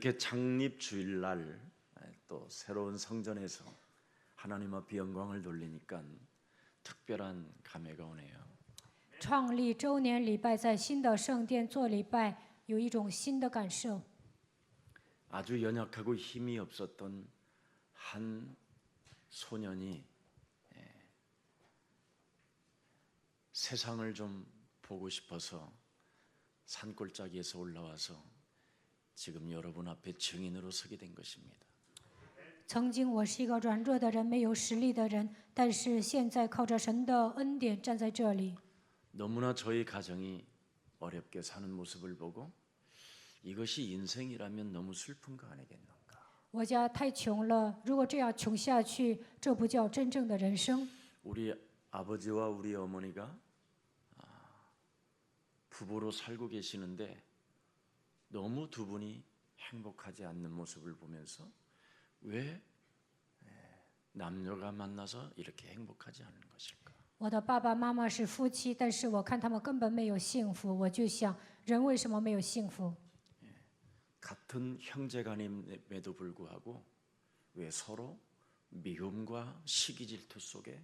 이렇게 창립 주일날 또 새로운 성전에서 하나님 앞에 영광을 돌리니까 특별한 감회가 오네요. 创立周年礼拜在新的圣殿做礼拜，有一种新的感受。 아주 연약하고 힘이 없었던 한 소년이 세상을 좀 보고 싶어서 산골짜기에서 올라와서 지금 여러분 앞에 증인으로 서게 된 것입니다. 曾经我是一个软弱的人，没有实力的人，但是现在靠着神的恩典站在这里。 너무나 저희 가정이 어렵게 사는 모습을 보고 이것이 인생이라면 너무 슬픈 거 아니겠는가. 我家太穷了，如果这样穷下去，这不叫真正的人生。 우리 아버지와 우리 어머니가 부부로 살고 계시는데 너무 두 분이 행복하지 않는 모습을 보면서 왜 남녀가 만나서 이렇게 행복하지 않은 것일까? 我的爸爸妈妈是夫妻，但是我看他们根本没有幸福，我就想，人为什么没有幸福？ 같은 형제간임에도 불구하고 왜 서로 미움과 시기 질투 속에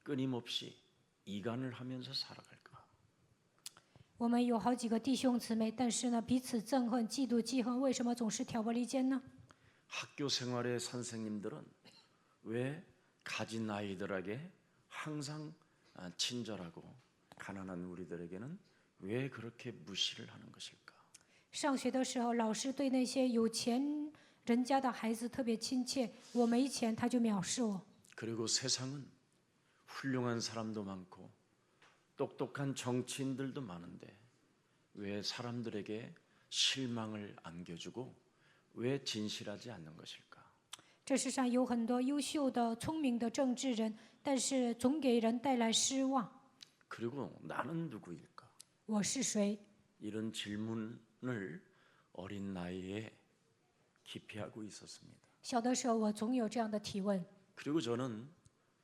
끊임없이 이간을 하면서 살아갈까? 我们有好几个弟兄姊妹，但是呢，彼此憎恨、嫉妒、记恨，为什么总是挑拨离间呢？ 학교 생활의 선생님들은 왜 가진 아이들에게 항상 친절하고 가난한 우리들에게는 왜 그렇게 무시를 하는 것일까? 上学的时候，老师对那些有钱人家的孩子特别亲切，我没钱他就藐视我。 그리고 세상은 훌륭한 사람도 많고 똑똑한 정치인들도 많은데 왜 사람들에게 실망을 안겨주고 왜 진실하지 않는 것일까? 这世上有很多优秀的、聪明的政治人，但是总给人带来失望。 그리고 나는 누구일까? 我是谁？ 이런 질문을 어린 나이에 기피하고 있었습니다. 小的时候，我总有这样的提问。 그리고 저는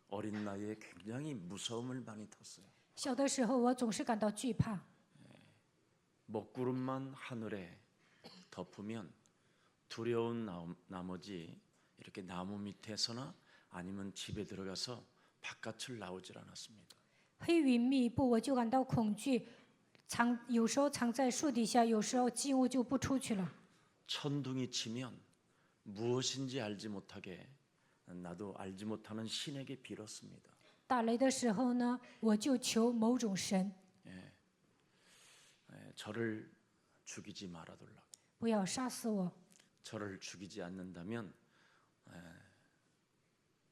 어린 나이에 굉장히 무서움을 많이 탔어요. 小的时候，我总是感到惧怕。 먹구름만 하늘에 덮으면 두려운 나머지 이렇게 나무 밑에서나 아니면 집에 들어가서 바깥을 나오질 않았습니다. 黑云密布，我就感到恐惧，有时候藏在树底下，有时候进屋就不出去了。 천둥이 치면 무엇인지 알지 못하게 나도 알지 못하는 신에게 빌었습니다. 打雷的时候呢，我就求某种神， 저를 죽이지 말아달라고. 不要杀死我。 저를 죽이지 않는다면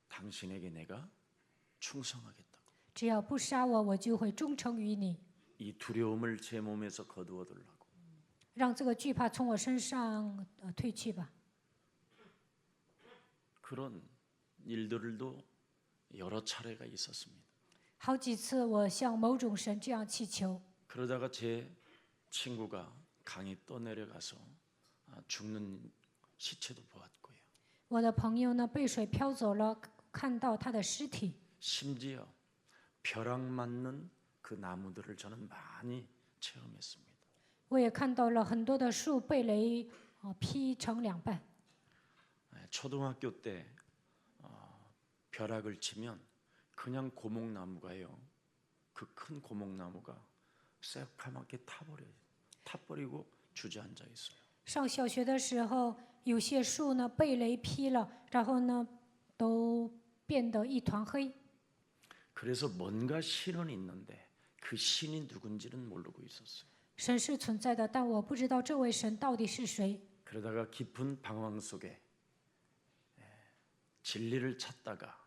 당신에게 내가 충성하겠다고. 只要不杀我，我就会忠诚于你。 이 두려움을 제 몸에서 거두어달라고. 让这个惧怕从我身上退去吧。 그런 일들도 여러 차례가 있었습니다. 好几次，我向某种神这样祈求。 그러다가 제 친구가 강에 떠내려가서 죽는 시체도 보았고요. 我的朋友呢，被水漂走了，看到他的尸体。 심지어 벼락 맞는 그 나무들을 저는 많이 체험했습니다. 我也看到了很多的树被雷劈成两半。 초등학교 때 벼락을 치면 그냥 고목나무가요. 그 큰 고목나무가 새카맣게 타버리고 주저앉아 있어요. 上小学的时候，有些树呢被雷劈了，然后呢都变得一团黑。 그래서 뭔가 신은 있는데 그 신이 누군지는 모르고 있었어요. 神是存在的，但我不知道这位神到底是谁。 그러다가 깊은 방황 속에 진리를 찾다가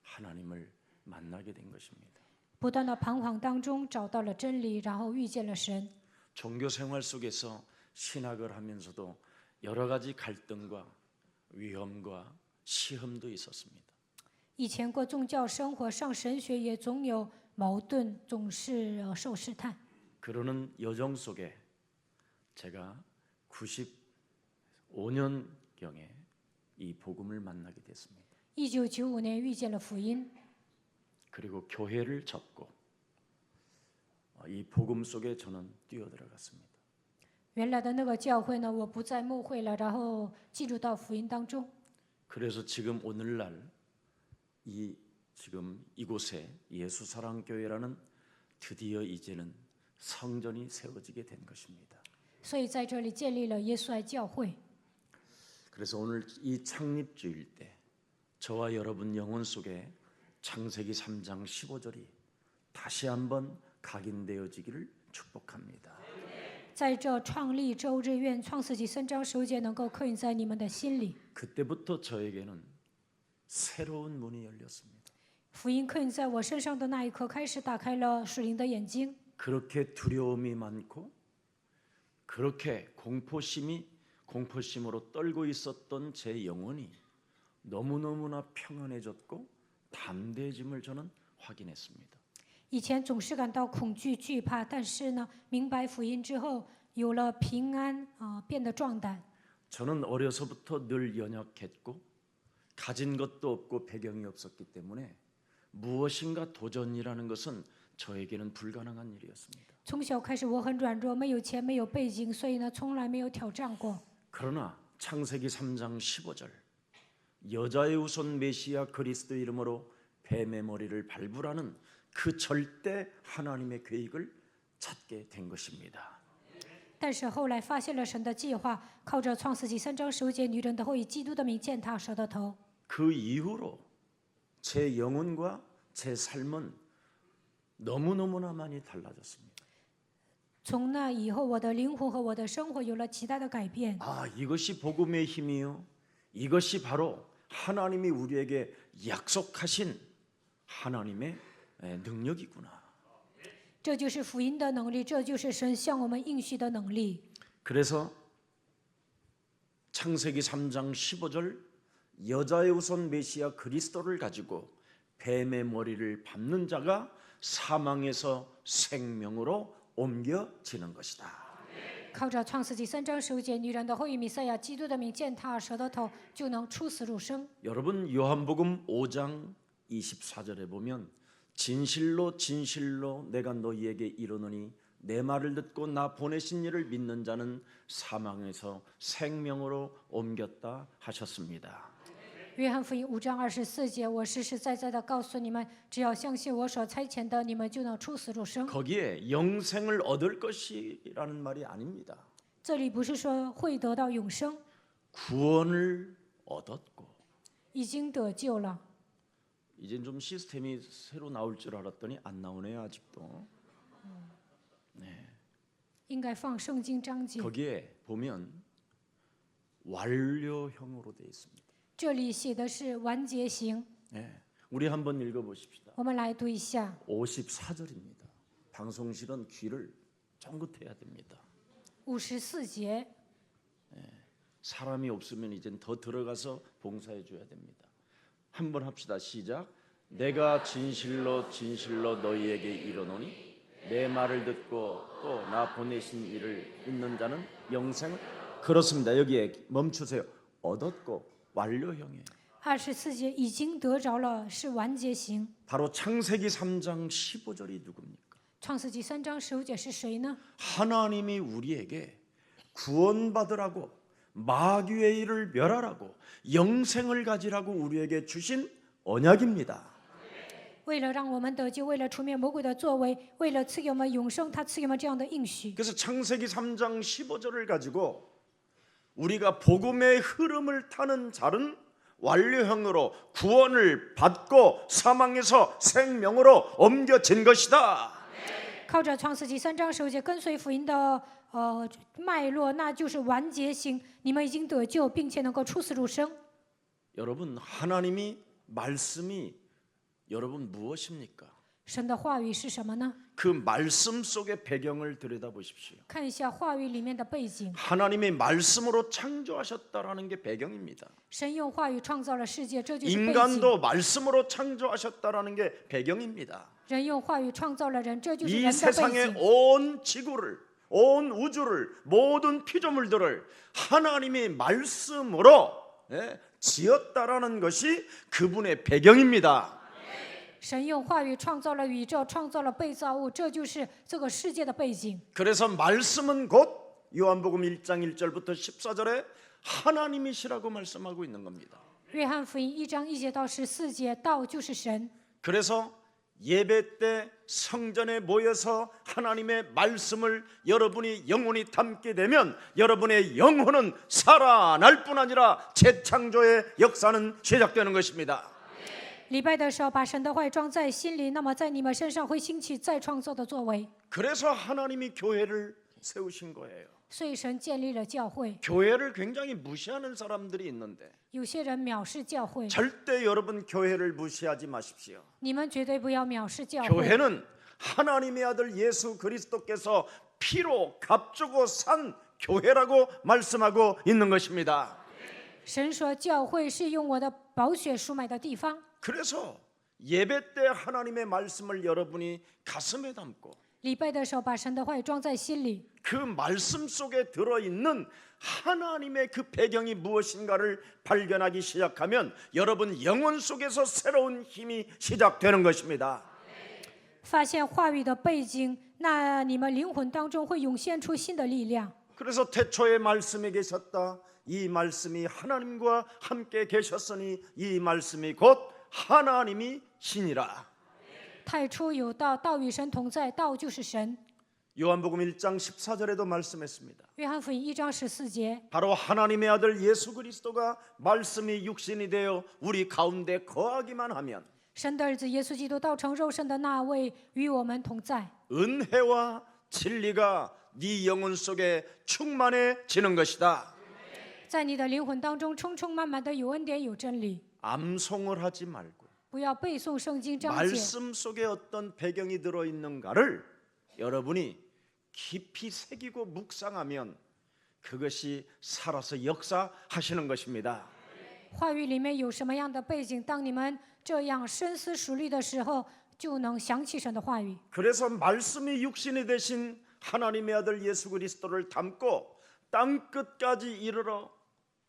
하나님을 만나게 된 것입니다. 不断的彷徨当中找到了真理，然后遇见了神。 종교 생활 속에서 신학을 하면서도 여러 가지 갈등과 위험과 시험도 있었습니다. 以前过宗教生活，上神学也总有矛盾，总是受试探。 그러는 여정 속에 제가 95년경에 이 복음을 만나게 됐습니다. 1995年遇见了福音， 그리고 교회를 접고 이 복음 속에 저는 뛰어들어갔습니다. 原来的那个教会呢，我不再牧会了，然后进入到福音当中。 그래서 지금 오늘날 지금 이곳에 예수사랑교회라는 드디어 이제는 성전이 세워지게 된 것입니다. 所以在这里建立了耶稣爱教会。 그래서 오늘 이 창립주일 때 저와 여러분 영혼 속에 창세기 3장 15절이 다시 한번 각인되어지기를 축복합니다. 在这创立周日，愿创世纪3章15节能够刻印在你们的心里。 그때부터 저에게는 새로운 문이 열렸습니다. 福音刻印在我身上的那一刻，开始打开了属灵的眼睛。 그렇게 두려움이 많고 그렇게 공포심으로 떨고 있었던 제 영혼이 너무너무나 평안해졌고 담대해짐을 저는 확인했습니다. 以前总是感到恐惧、惧怕，但是呢，明白福音之后，有了平安变得壮胆。 저는 어려서부터 늘 연약했고 가진 것도 없고 배경이 없었기 때문에 무엇인가 도전이라는 것은 저에게는 불가능한 일이었습니다. 从小开始，我很软弱，没有钱，没有背景，所以呢，从来没有挑战过。 그러나 창세기 3장 15절 여자의 후손 메시아 그리스도 이름으로 뱀의 머리를 밟으라는 그 절대 하나님의 계획을 찾게 된 것입니다. 但是后来发现了神的计划，靠着创世纪3章15节，女人的后裔基督的名践踏蛇的头。 그 이후로 제 영혼과 제 삶은 너무너무나 많이 달라졌습니다. 从那以后，我的灵魂和我的生活有了极大的改变。 아, 이것이 복음의 힘이요. 이것이 바로 하나님이 우리에게 약속하신 하나님의 능력이구나. 这就是福音的能力，这就是神向我们应许的能力。 그래서 창세기 3장 15절 여자의 후손 메시아 그리스도를 가지고 뱀의 머리를 밟는 자가 사망에서 생명으로 옮겨지는 것이다. 靠着创世纪3章15节，女人的后裔弥赛亚基督的名践踏蛇的头，就能出死入生。 여러분 요한복음 5장 24절에 보면 진실로 진실로 내가 너희에게 이르노니 내 말을 듣고 나 보내신 이를 믿는 자는 사망에서 생명으로 옮겼다 하셨습니다. 约翰福音5章24节，我实实在在的告诉你们，只要相信我所差遣的，你们就能出死入生。 거기에 영생을 얻을 것이라는 말이 아닙니다. 这里不是说会得到永生， 구원을 얻었고 已经得救了。 이젠 좀 시스템이 새로 나올 줄 알았더니 안 나오네요 아직도. 应该放圣经章节， 거기에 보면 완료형으로 되어 있습니다. 这里写的是完结形。 우리 한번 읽어보십시다. 我们来读一下 54절입니다. 방송실은 귀를 쫑긋해야 됩니다. 54节。 사람이 없으면 이젠 더 들어가서 봉사해 줘야 됩니다. 한번 합시다. 시작. 내가 진실로 진실로 너희에게 이르노니 내 말을 듣고 또 나 보내신 이를 믿는 자는 영생을 그렇습니다. 여기에 멈추세요. 얻었고 완료형이에요. 24节已经得着了，是完结形。 바로 창세기 3장 15절이 누굽니까? 创世纪3章15节是谁呢？ 하나님이 우리에게 구원받으라고 마귀의 일을 멸하라고 영생을 가지라고 우리에게 주신 언약입니다. 为了让我们得救，为了除灭魔鬼的作为，为了赐给我们永生，他赐给我们这样的应许。 그래서 창세기 3장 15절을 가지고 우리가 복음의 흐름을 타는 자는 완료형으로 구원을 받고 사망에서 생명으로 옮겨진 것이다. 靠着创世纪3章15节，跟随福音的脉络，那就是完结型。你们已经得救，并且能够出死入生。 여러분 하나님이 말씀이 여러분 무엇입니까? 神的话语是什么呢？ 그 말씀 속의 배경을 들여다보십시오. 看一下话语里面的背景。 하나님이 말씀으로 창조하셨다라는 게 배경입니다. 神用话语创造了世界，这就是背景。 인간도 말씀으로 창조하셨다라는 게 배경입니다. 人用话语创造了人，这就是人 이 的背 세상의 景。 온 지구를 온 우주를 모든 피조물들을 하나님이 말씀으로 지었다라는 것이 그분의 배경입니다. 神用话语创造了宇宙，创造了被造物，这就是这个世界的背景。 그래서 말씀은 곧 요한복음 1장 1절부터 14절에 하나님이시라고 말씀하고 있는 겁니다. 约翰福音1章1节到14节，道就是神。 그래서 예배 때 성전에 모여서 하나님의 말씀을 여러분이 영원히 담게 되면 여러분의 영혼은 살아날 뿐 아니라 재창조의 역사는 시작되는 것입니다. 礼拜的时候，把神的话语装在心里，那么在你们身上会兴起再创造的作为。 그래서 하나님이 교회를 세우신 거예요. 所以神建立了教会。 교회를 굉장히 무시하는 사람들이 있는데 有些人藐视教会， 절대 여러분 교회를 무시하지 마십시오. 你们绝对不要藐视教会。 교회는 하나님의 아들 예수 그리스도께서 피로 값주고 산 교회라고 말씀하고 있는 것입니다. 神说，教会是用我的宝血赎买的地方。 그래서 예배 때 하나님의 말씀을 여러분이 가슴에 담고 礼拜的时候，把神的话语装在心里， 그 말씀 속에 들어있는 하나님의 그 배경이 무엇인가를 발견하기 시작하면 여러분 영혼 속에서 새로운 힘이 시작되는 것입니다. 发现话语的背景，那你们灵魂当中会涌现出新的力量。 그래서 태초에 말씀이 계셨다. 이 말씀이 하나님과 함께 계셨으니 이 말씀이 곧 하나님이 신이라. 太初有道，道与神同在，道就是神。 요한복음 1장 14절에도 말씀했습니다. 约翰福音1章14节， 바로 하나님의 아들 예수 그리스도가 말씀이 육신이 되어 우리 가운데 거하기만 하면 神的儿子耶稣基督道成肉身的那位与我们同在， 은혜와 진리가 네 영혼 속에 충만해지는 것이다. 在你的灵魂当中充充满满的有恩典有真理。 암송을 하지 말고 不要背诵圣经章节， 말씀 속에 어떤 배경이 들어있는가를 여러분이 깊이 새기고 묵상하면 그것이 살아서 역사하시는 것입니다. 话语里面有什么样的背景？当你们这样深思熟虑的时候，就能想起神的话语。 그래서 말씀이 육신이 되신 하나님의 아들 예수 그리스도를 담고 땅 끝까지 이르러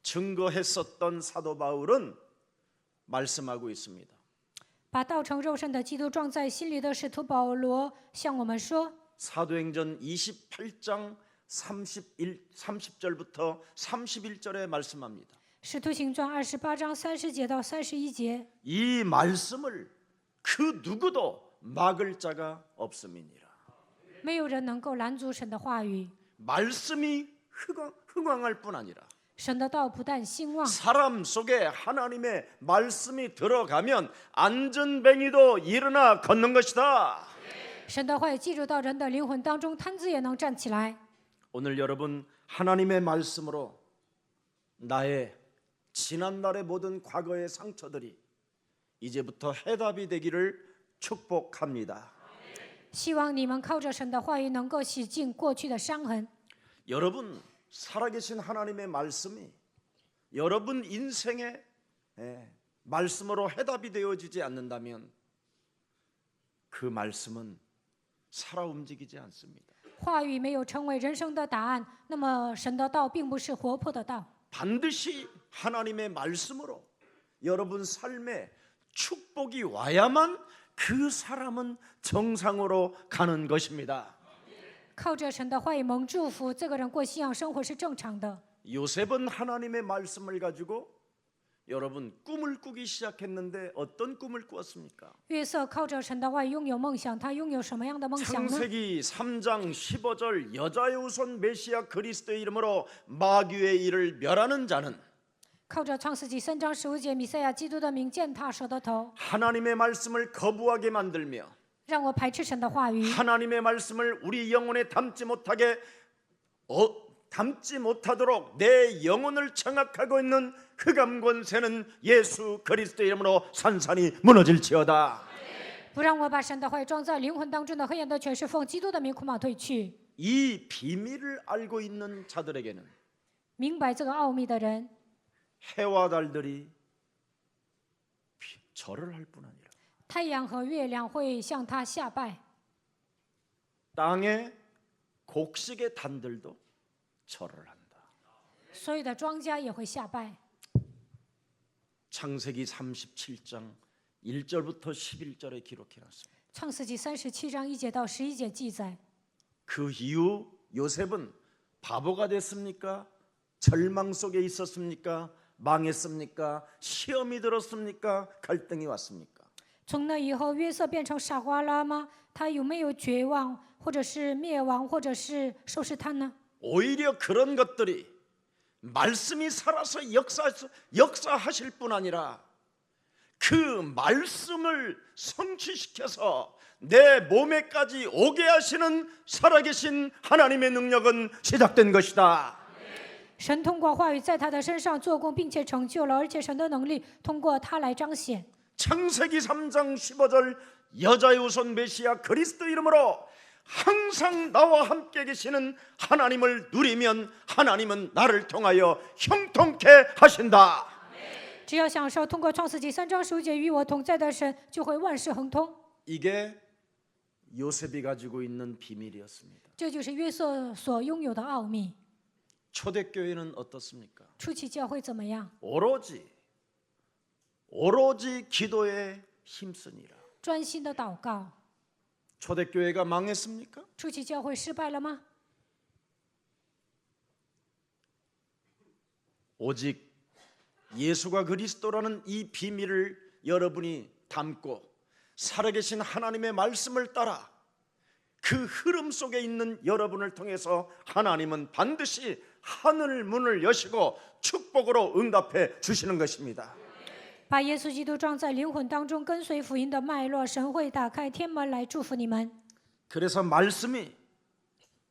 증거했었던 사도 바울은 말씀하고 있습니다. 把道成肉身的基督装在心里的使徒保罗向我们说， 사도행전 28장 30절부터 31절에 말씀합니다. 使徒行传28章30节到31节， 이 말씀을 그 누구도 막을 자가 없음이니라. 没有人能够拦阻神的话语。 말씀이 흥왕할 뿐 아니라 神的道不但兴旺， 사람 속에 하나님의 말씀이 들어가면 안전뱅이도 일어나 걷는 것이다. 神的话语进入到人的灵魂当中，瘫子也能站起来。 오늘 여러분 하나님의 말씀으로 나의 지난날의 모든 과거의 상처들이 이제부터 해답이 되기를 축복합니다. 希望你们靠着神的话语能够洗净过去的伤痕。 여러분 살아계신 하나님의 말씀이 여러분 인생의 말씀으로 해답이 되어지지 않는다면 그 말씀은 살아 움직이지 않습니다. 话语没有成为人生的答案，那么神的道并不是活泼的道。 반드시 하나님의 말씀으로 여러분 삶에 축복이 와야만 그 사람은 정상으로 가는 것입니다. 靠着神的话语蒙祝福，这个人过信仰生活是正常的。 요셉은 하나님의 말씀을 가지고 여러분 꿈을 꾸기 시작했는데 어떤 꿈을 꾸었습니까? 约瑟靠着神的话语拥有梦想，他拥有什么样的梦想呢？ 창세기 3장 15절 여자의 후손 메시아 그리스도의 이름으로 마귀의 일을 멸하는 자는 靠着创世纪3章15节，米赛亚基督的名践踏蛇的头， 하나님의 말씀을 거부하게 만들며 让我排斥神的话语， 하나님의 말씀을 우리 영혼에 담지 못하도록 내 영혼을 장악하고 있는 흑암 권세는 예수 그리스도의 이름으로 산산이 무너질지어다. 不让我把神的话语装在灵魂当中的黑暗的权势奉基督的名苦马退去。 이 비밀을 알고 있는 자들에게는 明白这个奥秘的人， 해와 달들이 절을 할 뿐 아니라 太阳和月亮会向他下拜， 땅의 곡식의 단들도 절을 한다. 所有的庄稼也会下拜。 창세기 37장 1절부터 11절에 기록해놨습니다. 创世纪37章1节到11节记载， 그 이후 요셉은 바보가 됐습니까? 절망 속에 있었습니까? 망했습니까? 시험이 들었습니까? 갈등이 왔습니까? 从那以后，约瑟变成傻瓜了吗？他有没有绝望，或者是灭亡，或者是受试探呢？ 오히려 그런 것들이 말씀이 살아서 역사하실 뿐 아니라 그 말씀을 성취시켜서 내 몸에까지 오게 하시는 살아계신 하나님의 능력은 시작된 것이다. 神通过话语在他的身上做工，并且成就了，而且神的能力通过他来彰显。 창세기 3장 15절 여자의 우선 메시아 그리스도 이름으로 항상 나와 함께 계시는 하나님을 누리면 하나님은 나를 통하여 형통케 하신다. 只要享受通过创世纪3章15节与我同在的神，就会万事亨通。 이게 요셉이 가지고 있는 비밀이었습니다. 这就是约瑟所拥有的奥秘。 초대교회는 어떻습니까? 初期教会怎么样？ 오로지 기도에 힘쓰니라. 专心的祷告。 초대교회가 망했습니까? 初期教会失败了吗？ 오직 예수가 그리스도라는 이 비밀을 여러분이 담고 살아계신 하나님의 말씀을 따라 그 흐름 속에 있는 여러분을 통해서 하나님은 반드시 하늘 문을 여시고 축복으로 응답해 주시는 것입니다. 把耶稣基督装在灵魂当中，跟随福音的脉络，神会打开天门来祝福你们。 그래서 말씀이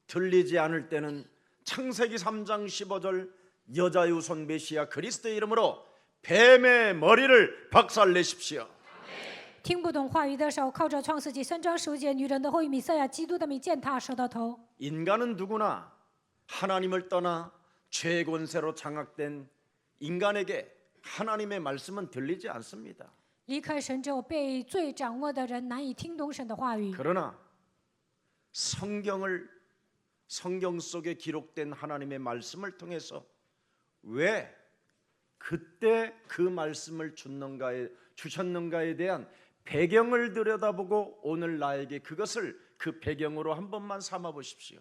들리지 않을 때는 창세기 3장 15절 여자의 우선 메시아 그리스도의 이름으로 뱀의 머리를 박살내십시오. 听不懂话语的时候，靠着创世纪3章15节，女人的后裔弥赛亚基督的名践踏蛇的头。 인간은 누구나 하나님을 떠나 죄의 권세로 장악된 인간에게 하나님의 말씀은 들리지 않습니다. 离开神之后，被罪掌握的人难以听懂神的话语。 그러나 성경 속에 기록된 하나님의 말씀을 통해서 왜 그때 그 말씀을 주셨는가에 대한 배경을 들여다보고 오늘 나에게 그것을 그 배경으로 한 번만 삼아 보십시오.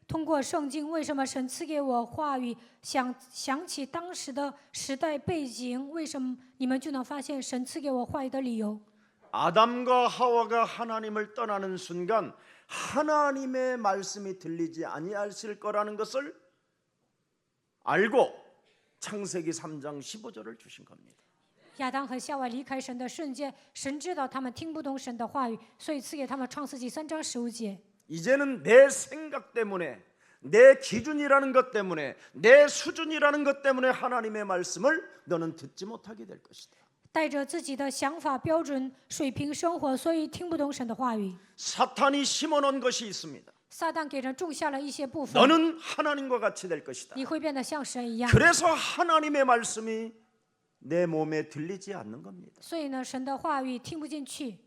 通过圣经，为什么神赐给我话语？想起当时的时代背景，为什么你们就能发现神赐给我话语的理由？ 아담과 하와가 하나님을 떠나는 순간 하나님의 말씀이 들리지 아니하실 거라는 것을 알고 창세기 3장 15절을 주신 겁니다. 亚当和夏娃离开神的瞬间，神知道他们听不懂神的话语，所以赐给他们创世纪3章15节。 이제는 내 생각 때문에 내 기준이라는 것 때문에 내 수준이라는 것 때문에 하나님의 말씀을 너는 듣지 못하게 될 것이다. 带着自己的想法、标准、水平生活，所以听不懂神的话语。 사탄이 심어놓은 것이 있습니다. 撒旦给人种下了一些部分， 너는 하나님과 같이 될 것이다. 你会变得像神一样。 그래서 하나님의 말씀이 내 몸에 들리지 않는 겁니다. 所以呢，神的话语听不进去，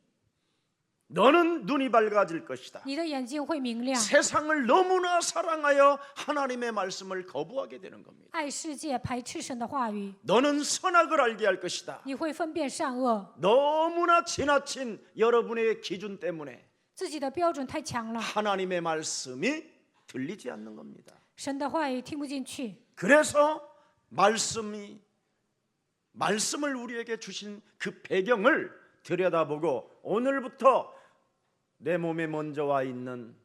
너는 눈이 밝아질 것이다. 你的眼睛会明亮。 세상을 너무나 사랑하여 하나님의 말씀을 거부하게 되는 겁니다. 爱世界，排斥神的话语， 너는 선악을 알게 할 것이다. 你会分辨善恶。 너무나 지나친 여러분의 기준 때문에 自己的标准太强了， 하나님의 말씀이 들리지 않는 겁니다. 神的话语听不进去。 그래서 말씀을 우리에게 주신 그 배경을 들여다보고 오늘부터 내 몸에 먼저 와 있는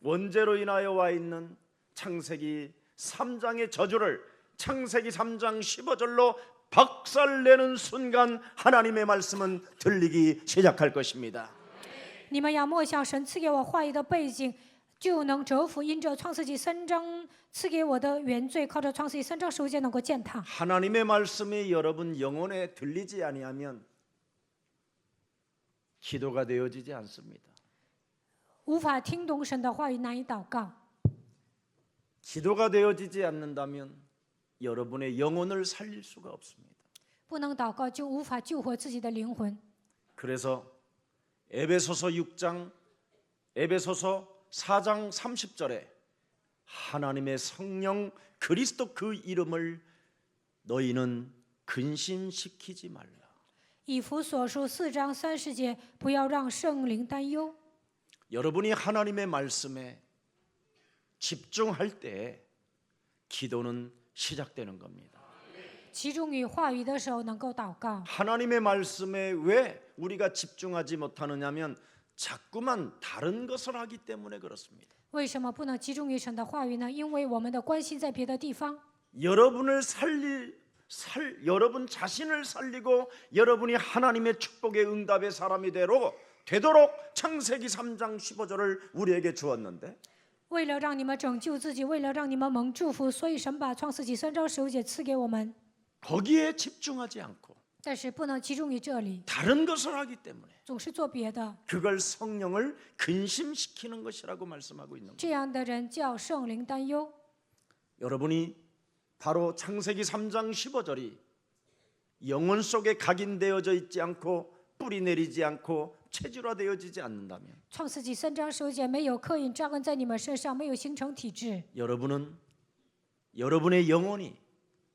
원죄로 인하여 와 있는 창세기 3장의 저주를 창세기 3장 15절로 박살내는 순간 하나님의 말씀은 들리기 시작할 것입니다. 你们要默想神赐给我话语的背景，就能折服因着创世纪3章赐给我的原罪，靠着创世纪3章15节能够践踏。 하나님의 말씀이 여러분 영혼에 들리지 아니하면 기도가 되어지지 않습니다. 无法听懂神的话语，难以祷告。 기도가 되어지지 않는다면 여러분의 영혼을 살릴 수가 없습니다. 不能祷告，就无法救活自己的灵魂。 그래서 에베소서 4장 30절에 하나님의 성령 그리스도 그 이름을 너희는 근심시키지 말라. 以弗所书4章30节，不要让圣灵担忧。 여러분이 하나님의 말씀에 집중할 때 기도는 시작되는 겁니다. 集中于话语的时候能够祷告。 하나님의 말씀에 왜 우리가 집중하지 못하느냐면 자꾸만 다른 것을 하기 때문에 그렇습니다. 为什么不能集中于神的话语呢？因为我们的关心在别的地方。 여러분 자신을 살리고 여러분이 하나님의 축복의 응답의 사람이 되도록 창세기 3장 15절을 우리에게 주었는데 为了让你们拯救自己，为了让你们蒙祝福，所以神把创世纪3章15节赐给我们。 거기에 집중하지 않고 但是不能集中于这里， 다른 것을 하기 때문에 总是做别的。 그걸 성령을 근심시키는 것이라고 말씀하고 있는 거예요. 这样的人叫圣灵担忧。 여러분이 바로 창세기 3장 15절이 영혼 속에 각인되어져 있지 않고 뿌리 내리지 않고 체질화되어지지 않는다면 创世纪3章15节没有刻印扎根在你们身上，没有形成体质， 여러분은 여러분의 영혼이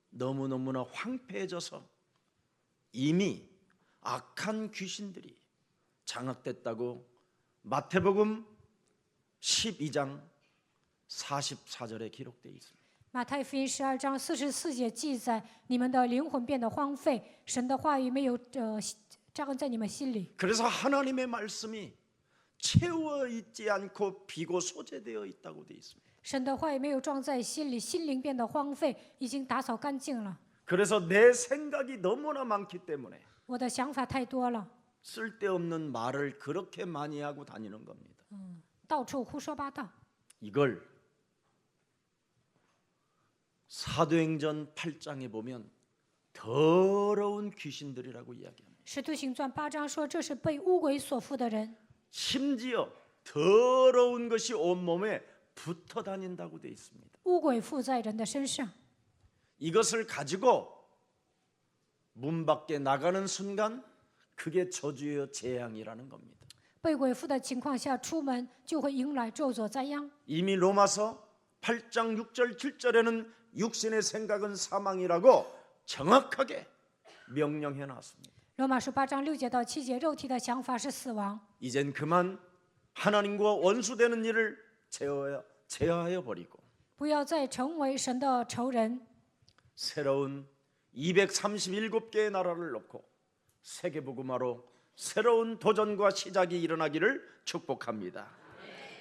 너무너무나 황폐해져서 이미 악한 귀신들이 장악됐다고 마태복음 12장 44절에 기록되어 있습니다. 马太福音12章44节记载，你们的灵魂变得荒废，神的话语没有扎根在你们心里。 그래서 하나님의 말씀이 채워 있지 않고 비고 소재되어 있다고 되어 있습니다. 神的话语没有装在心里，心灵变得荒废，已经打扫干净了。 그래서 내 생각이 너무나 많기 때문에 我的想法太多了， 쓸데없는 말을 그렇게 많이 하고 다니는 겁니다. 到处胡说八道。 이걸 사도행전 8장에 보면 더러운 귀신들이라고 이야기합니다. 使徒行传8章说，这是被污鬼所附的人， 심지어 더러운 것이 온몸에 붙어 다닌다고 되어 있습니다. 污鬼附在人的身上。 이것을 가지고 문 밖에 나가는 순간 그게 저주여 재앙이라는 겁니다. 被鬼附的情况下，出门就会迎来咒诅灾殃。 이미 로마서 8장 6절 7절에는 육신의 생각은 사망이라고 정확하게 명령해 놨습니다. 罗马书8章6节到7节，肉体的想法是死亡。 이젠 그만 하나님과 원수되는 일을 제어하여 버리고 不要再成为神的仇人。 새로운 237개의 나라를 놓고 세계복음화로 새로운 도전과 시작이 일어나기를 축복합니다.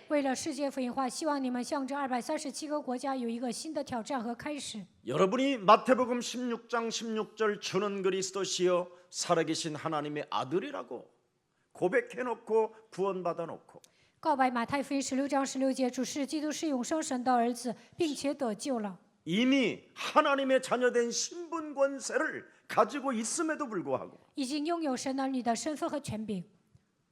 为了世界福音化，希望你们向着237个国家有一个新的挑战和开始。 여러분이 마태복음 16장 16절 주는 그리스도시요 살아계신 하나님의 아들이라고 고백해놓고 구원받아놓고 告白马太福音16章16节，主是基督是永生神的儿子，并且得救了。 이미 하나님의 자녀된 신분 권세를 가지고 있음에도 불구하고 已经拥有神儿女的身份和权柄，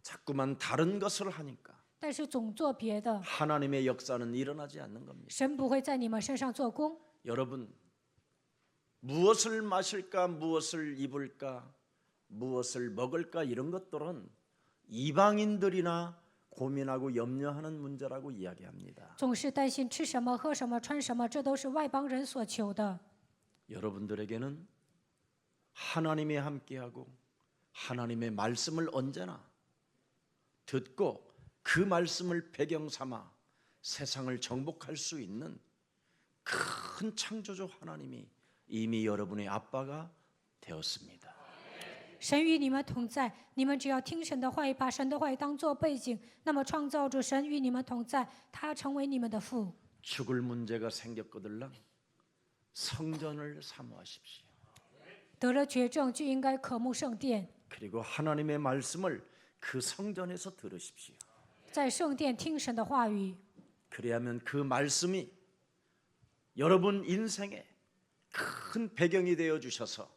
자꾸만 다른 것을 하니까 但是总做别的， 하나님의 역사는 일어나지 않는 겁니다. 神不会在你们身上做工。 여러분 무엇을 마실까 무엇을 입을까 무엇을 먹을까 이런 것들은 이방인들이나 고민하고 염려하는 문제라고 이야기합니다. 总是担心吃什么、喝什么、穿什么，这都是外邦人所求的。 여러분들에게는 하나님이 함께하고 하나님의 말씀을 언제나 듣고 그 말씀을 배경 삼아 세상을 정복할 수 있는 큰 창조주 하나님이 이미 여러분의 아빠가 되었습니다. 神与你们同在，你们只要听神的话语，把神的话语当作背景，那么创造主神与你们同在，他成为你们的父。 죽을 문제가 생겼거들랑 성전을 사모하십시오. 得了绝症就应该渴慕圣殿， 그리고 하나님의 말씀을 그 성전에서 들으십시오. 在圣殿听神的话语， 그래야만 그 말씀이 여러분 인생에 큰 배경이 되어 주셔서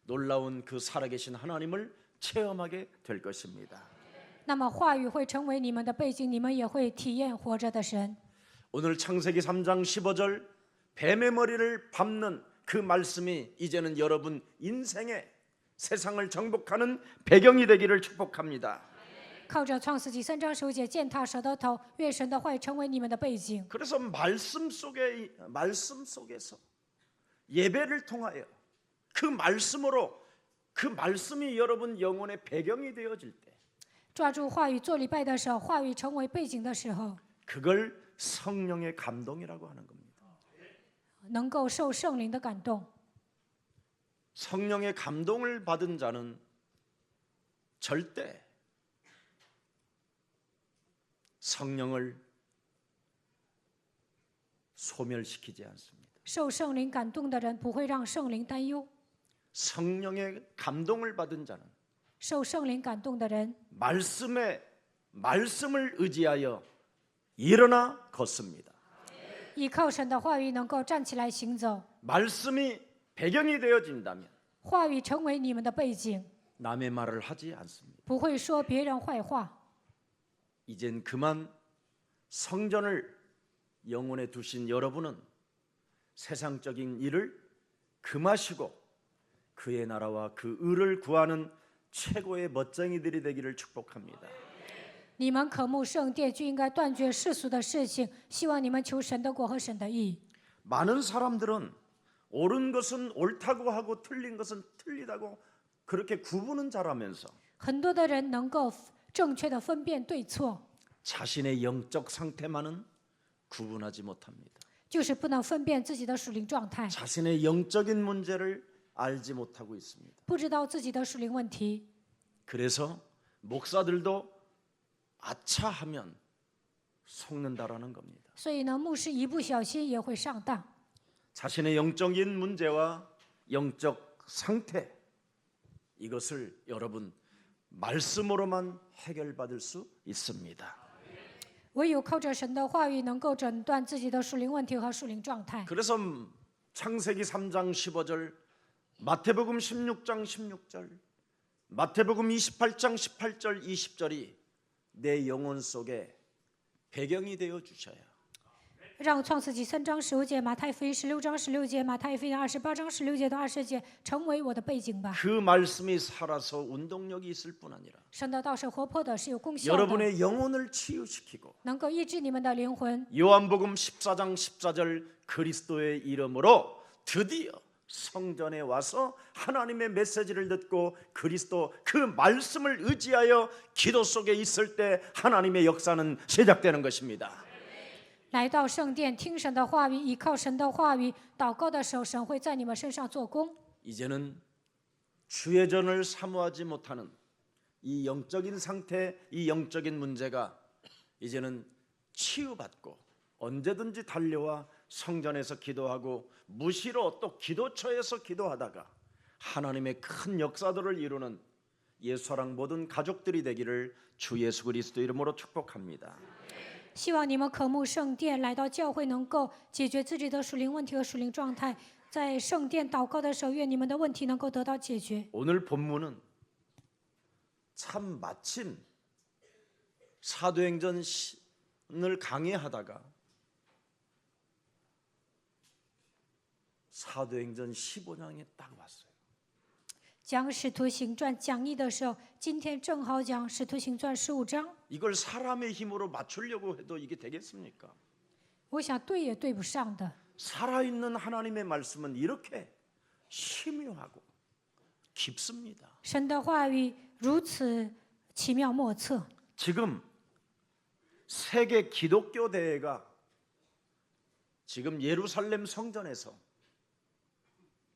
놀라운 그 살아계신 하나님을 체험하게 될 것입니다. 那么话语会成为你们的背景，你们也会体验活着的神。 오늘 창세기 3장 15절 뱀의 머리를 밟는 그 말씀이 이제는 여러분 인생에 세상을 정복하는 배경이 되기를 축복합니다. 靠着创世纪3章15节践踏蛇的头，愿神的话语成为你们的背景。 그래서 말씀 속에서 예배를 통하여 그 말씀으로 그 말씀이 여러분 영혼의 배경이 되어질 때 抓住话语做礼拜的时候，话语成为背景的时候， 그걸 성령의 감동이라고 하는 겁니다. 能够受圣灵的感动。 성령의 감동을 받은 자는 절대 성령을 소멸시키지 않습니다. 受圣灵感动的人不会让圣灵担忧， 성령의 감동을 받은 자는 受圣灵感动的人 말씀을 의지하여 일어나 걷습니다. 依靠神的话语能够站起来行走。 말씀이 배경이 되어진다면 话语成为你们的背景， 남의 말을 하지 않습니다. 不会说别人坏话。 이젠 그만 성전을 영혼에 두신 여러분은 세상적인 일을 금하시고 그의 나라와 그 의를 구하는 최고의 멋쟁이들이 되기를 축복합니다. 你们渴慕圣殿，就应该断绝世俗的事情。希望你们求神的国和神的义。 많은 사람들은 옳은 것은 옳다고 하고 틀린 것은 틀리다고 그렇게 구분은 잘하면서 很多的人能够正确的分辨对错， 자신의 영적 상태만은 구분하지 못합니다. 就是不能分辨自己的属灵状态， 자신의 영적인 문제를 알지 못하고 있습니다. 不知道自己的属灵问题。 그래서 목사들도 아차하면 속는다라는 겁니다. 所以呢，牧师一不小心也会上当。 자신의 영적인 문제와 영적 상태 이것을 여러분 말씀으로만 해결받을 수 있습니다. 唯有靠着神的话语，能够诊断自己的属灵问题和属灵状态。 그래서 창세기 3장 15절, 마태복음 16장 16절, 마태복음 28장 18절 20절이 내 영혼 속에 배경이 되어 주셔야 让创世纪3章15节、马太福音16章16节、马太福音28章16节到20节成为我的背景吧。 그 말씀이 살아서 운동력이 있을 뿐 아니라 神的道是活泼的，是有功效的， 여러분의 영혼을 치유시키고 能够医治你们的灵魂。 요한복음 14장 14절 그리스도의 이름으로 드디어 성전에 와서 하나님의 메시지를 듣고 그리스도 그 말씀을 의지하여 기도 속에 있을 때 하나님의 역사는 시작되는 것입니다. 来到圣殿听神的话语，依靠神的话语祷告的时候，神会在你们身上做工。 이제는 주의 전을 사모하지 못하는 이 영적인 상태, 이 영적인 문제가 이제는 치유받고 언제든지 달려와 성전에서 기도하고 무시로 또 기도처에서 기도하다가 하나님의 큰 역사들을 이루는 예수사랑 모든 가족들이 되기를 주 예수 그리스도 이름으로 축복합니다. 希望你们渴慕圣殿，来到教会能够解决自己的属灵问题和属灵状态。在圣殿祷告的时候，愿你们的问题能够得到解决。 오늘 본문은 참 마침 사도행전을 강의하다가 사도행전 15장에 딱 왔어요. 讲《使徒行传》讲义的时候，今天正好讲《使徒行传》15章。 이걸 사람의 힘으로 맞추려고 해도 이게 되겠습니까? 我想对也对不上的。 살아있는 하나님의 말씀은 이렇게 심오하고 깊습니다. 神的话语如此奇妙莫测。 지금 세계 기독교 대회가 지금 예루살렘 성전에서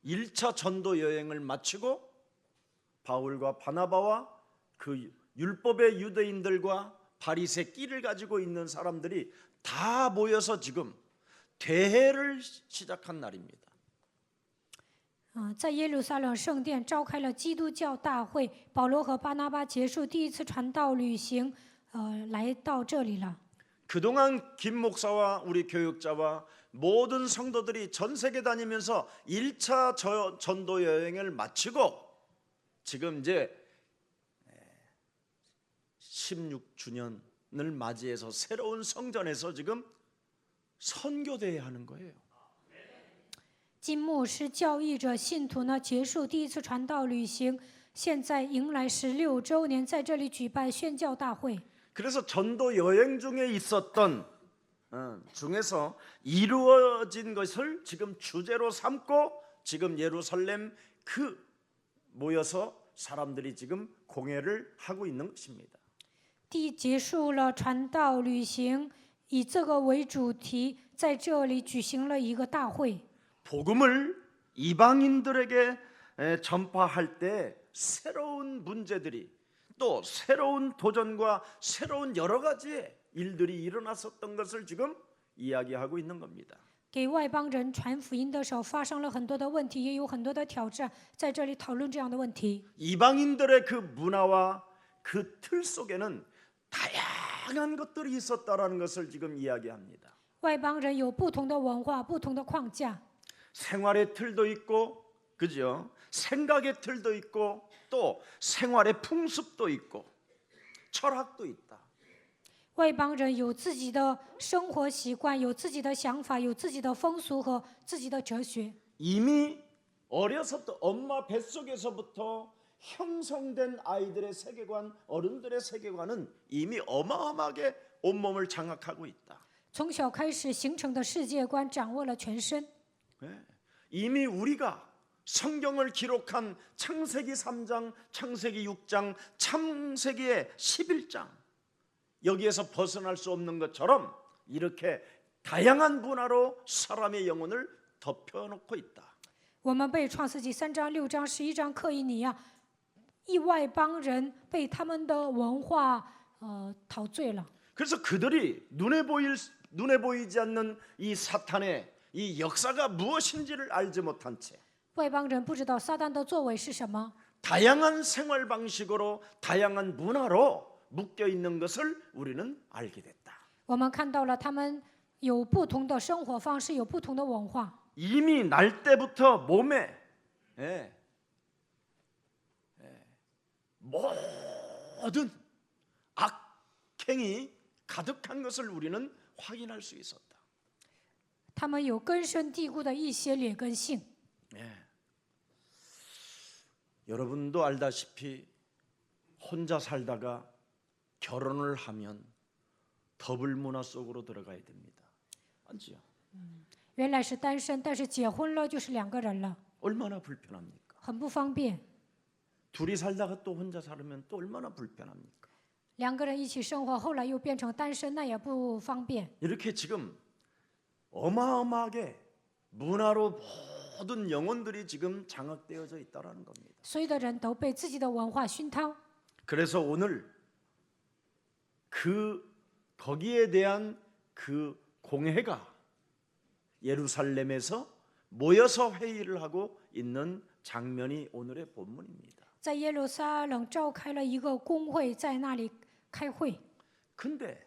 1차 전도 여행을 마치고 바울과 바나바와 그 율법의 유대인들과 바리새 끼를 가지고 있는 사람들이 다 모여서 지금 대회를 시작한 날입니다. 在耶路撒冷圣殿召开了基督教大会，保罗和巴拿巴结束第一次传道旅行，来到这里了。 그동안 김 목사와 우리 교육자와 모든 성도들이 전 세계 다니면서 1차 전도 여행을 마치고 지금 이제 16주년을 맞이해서 새로운 성전에서 지금 선교대회 하는 거예요. 金牧师教义着信徒呢，结束第一次传道旅行，现在迎来16周年，在这里举办宣教大会。 그래서 전도 여행 중에 있었던 중에서 이루어진 것을 지금 주제로 삼고 지금 예루살렘 그 모여서 사람들이 지금 공회를 하고 있는 것입니다. 结束了传道旅行，以这个为主题，在这里举行了一个大会。 복음을 이방인들에게 전파할 때 새로운 문제들이 또 새로운 도전과 새로운 여러 가지의 일들이 일어났었던 것을 지금 이야기하고 있는 겁니다. 给外邦人传福音的时候，发生了很多的问题，也有很多的挑战，在这里讨论这样的问题。 이방인들의 그 문화와 그 틀 속에는 다양한 것들이 있었다라는 것을 지금 이야기합니다. 外邦人有不同的文化、不同的框架， 생활의 틀도 있고, 그죠? 생각의 틀도 있고, 또 생활의 풍습도 있고, 철학도 있다. 外邦人有自己的生活习惯，有自己的想法，有自己的风俗和自己的哲学。 이미 어려서부터 엄마 뱃속에서부터 형성된 아이들의 세계관, 어른들의 세계관은 이미 어마어마하게 온몸을 장악하고 있다. 从小开始形成的世界观掌握了全身。 이미 우리가 성경을 기록한 창세기 3장, 창세기 6장, 창세기의 11장 여기에서 벗어날 수 없는 것처럼 이렇게 다양한 문화로 사람의 영혼을 덮여놓고 있다. 我们被创世纪3章、6章、11章刻印一样，外邦人被他们的文化陶醉了。 그래서 그들이 눈에 보이지 않는 이 사탄의 이 역사가 무엇인지를 알지 못한 채 外邦人不知道撒旦的作为是什么， 다양한 생활 방식으로 다양한 문화로 묶여 있는 것을 우리는 알게 됐다. 我们看到了他们有不同的生活方式，有不同的文化。 이미 날 때부터 몸에 모든 악행이 가득한 것을 우리는 확인할 수 있었다. 他们有根深蒂固的一些劣根性。 여러분도 알다시피 혼자 살다가 결혼을 하면 더블 문화 속으로 들어가야 됩니다. 아니죠? 原来是单身，但是结婚了就是2个人了， 얼마나 불편합니까? 很不方便。 둘이 살다가 또 혼자 살으면 또 얼마나 불편합니까? 2个人一起生活，后来又变成单身，那也不方便。 이렇게 지금 어마어마하게 문화로 모든 영혼들이 지금 장악되어져 있다라는 겁니다. 所有的人都被自己的文化熏陶。 그래서 오늘 거기에 대한 그 공회가 예루살렘에서 모여서 회의를 하고 있는 장면이 오늘의 본문입니다. 在耶路撒冷召开了一个公会，在那里开会。 근데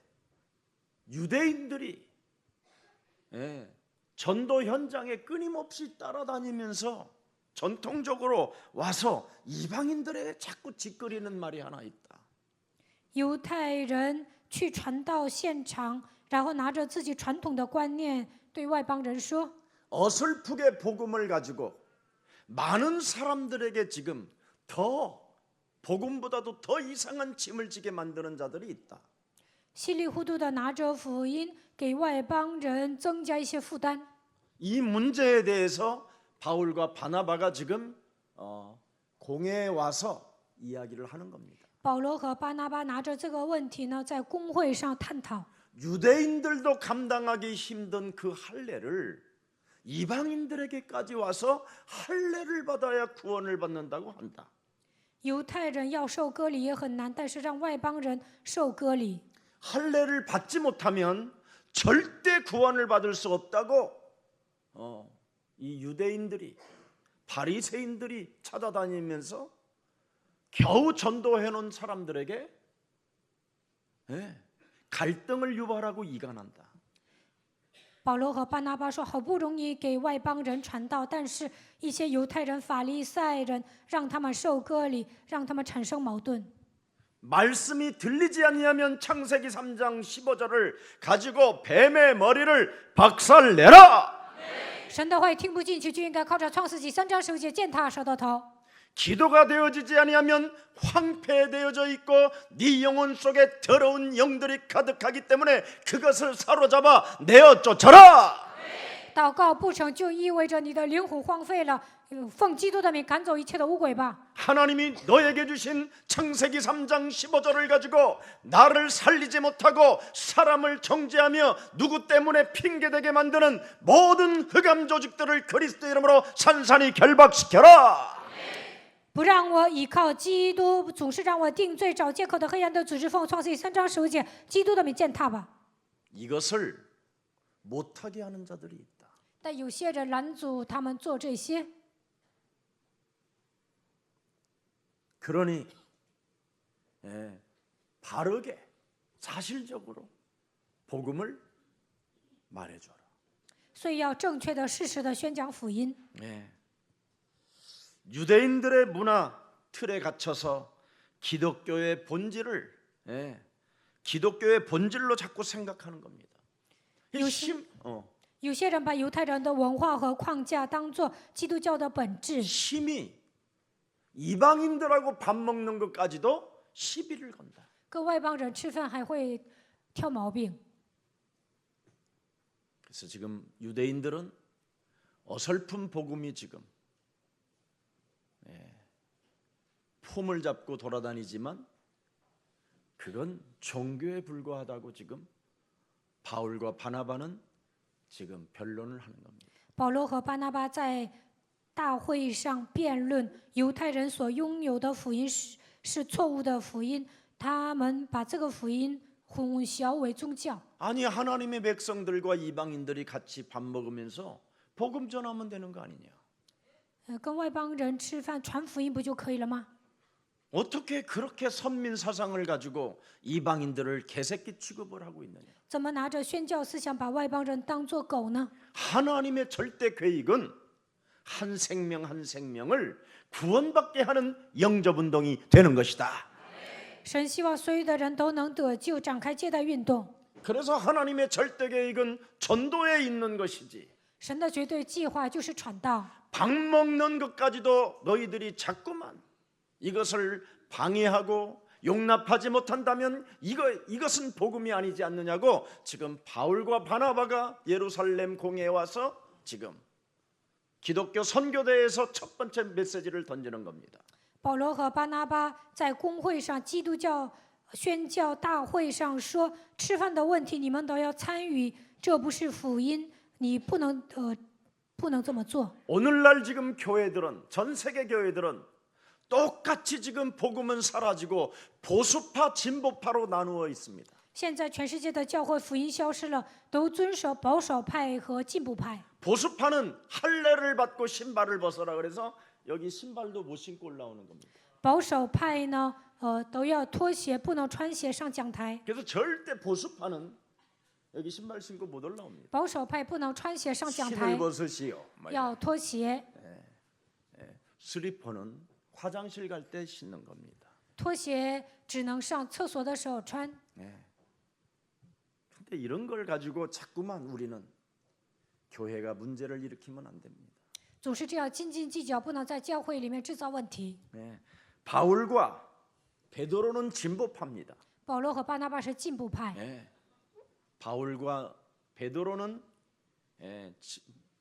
유대인들이 전도 현장에 끊임없이 따라다니면서 전통적으로 와서 이방인들에게 자꾸 짓거리는 말이 하나 있다. 犹太人去传道现场，然后拿着自己传统的观念对外邦人说： 어설프게 복음을 가지고 많은 사람들에게 지금 더 복음보다도 더 이상한 짐을 지게 만드는 자들이 있다. 稀里糊涂的拿着福音给外邦人增加一些负担。 이 문제에 대해서 바울과 바나바가 지금 공회에 와서 이야기를 하는 겁니다. 保罗和巴拿巴拿着这个问题呢，在公会上探讨。 유대인들도 감당하기 힘든 그 할례를 이방인들에게까지 와서 할례를 받아야 구원을 받는다고 한다. 犹太人要受割礼也很难，但是让外邦人受割礼， 할례를 받지 못하면 절대 구원을 받을 수 없다고 이 유대인들이 바리새인들이 찾아다니면서 겨우 전도해 놓은 사람들에게 갈등을 유발하고 이간한다. 保罗和巴拿巴说，好不容易给外邦人传道，但是一些犹太人、法利赛人让他们受割礼，让他们产生矛盾。 말씀이 들리지 아니하면 창세기 3장 15절을 가지고 뱀의 머리를 박살내라. 神的话听不进去，就应该靠着创世纪3章15节践踏蛇的頭。 기도가 되어지지 아니하면 황폐되어져 있고 네 영혼 속에 더러운 영들이 가득하기 때문에 그것을 사로잡아 내어 쫓아라. 祷告不成就意味着你的灵魂荒废了。奉基督的名赶走一切的污鬼吧。 하나님이 너에게 주신 창세기 3장 15절을 가지고 나를 살리지 못하고 사람을 정죄하며 누구 때문에 핑계대게 만드는 모든 흑암 조직들을 그리스도 이름으로 산산히 결박시켜라. 不让我依靠基督，总是让我定罪、找借口的黑暗的组织，奉创世记3章15节，基督的名践踏吧。 이것을 못하게 하는 자들이 있다. 但有些人拦阻他们做这些， 그러니 바르게 사실적으로 복음을 말해줘라. 所以要正确的、事实的宣讲福音。 유대인들의 문화 틀에 갇혀서 기독교의 본질을 기독교의 본질로 자꾸 생각하는 겁니다. 有些人把犹太人的文化和框架当作基督教的本质， 심히 이방인들하고 밥 먹는 것까지도 시비를 건다. 跟外邦人吃饭还会挑毛病。 그래서 지금 유대인들은 어설픈 복음이 지금 폼을 잡고 돌아다니지만 그건 종교에 불과하다고 지금 바울과 바나바는 지금 변론을 하는 겁니다. 保罗和巴拿巴在大会上辩论犹太人所拥有的福音是错误的福音，他们把这个福音混淆为宗教。 아니 하나님의 백성들과 이방인들이 같이 밥 먹으면서 복음 전하면 되는 거 아니냐? 跟外邦人吃饭传福音不就可以了吗？ 어떻게 그렇게 선민 사상을 가지고 이방인들을 개새끼 취급을 하고 있느냐? 怎么拿着宣教思想把外邦人当作狗呢？ 하나님의 절대 계획은 한 생명 한 생명을 구원받게 하는 영접 운동이 되는 것이다. 神希望所有的人都能得救，展开接待运动。 그래서 하나님의 절대 계획은 전도에 있는 것이지. 神的绝对计划就是传道。 밥 먹는 것까지도 너희들이 자꾸만 이것을 방해하고 용납하지 못한다면 이것은 복음이 아니지 않느냐고 지금 바울과 바나바가 예루살렘 공회에 와서 지금 기독교 선교대에서 첫 번째 메시지를 던지는 겁니다. 保罗和巴拿巴在公会上、基督教宣教大会上说：“吃饭的问题你们都要参与，这不是福音，你不能这么做。” 오늘날 지금 교회들은 전 세계 교회들은 똑같이 지금 복음은 사라지고 보수파 진보파로 나누어 있습니다. 现在全世界的教会福音消失了，都遵守保守派和进步派。 보수파는 할례를 받고 신발을 벗어라 그래서 여기 신발도 못 신고 올라오는 겁니다. 保守派呢，都要脱鞋，不能穿鞋上讲台。 그래서 절대 보수파는 여기 신발 신고 못 올라옵니다. 保守派不能穿鞋上讲 신을 台， 벗으시오. 要脱鞋。 슬리퍼는 화장실 갈 때 신는 겁니다. 脱鞋只能上厕所的时候穿。 근데 이런 걸 가지고 자꾸만 우리는 교회가 문제를 일으키면 안 됩니다. 总是这样斤斤计较，不能在教会里面制造问题。 바울과 베드로는 진보파입니다. 保罗和巴拿巴是进步派， 바울과 베드로는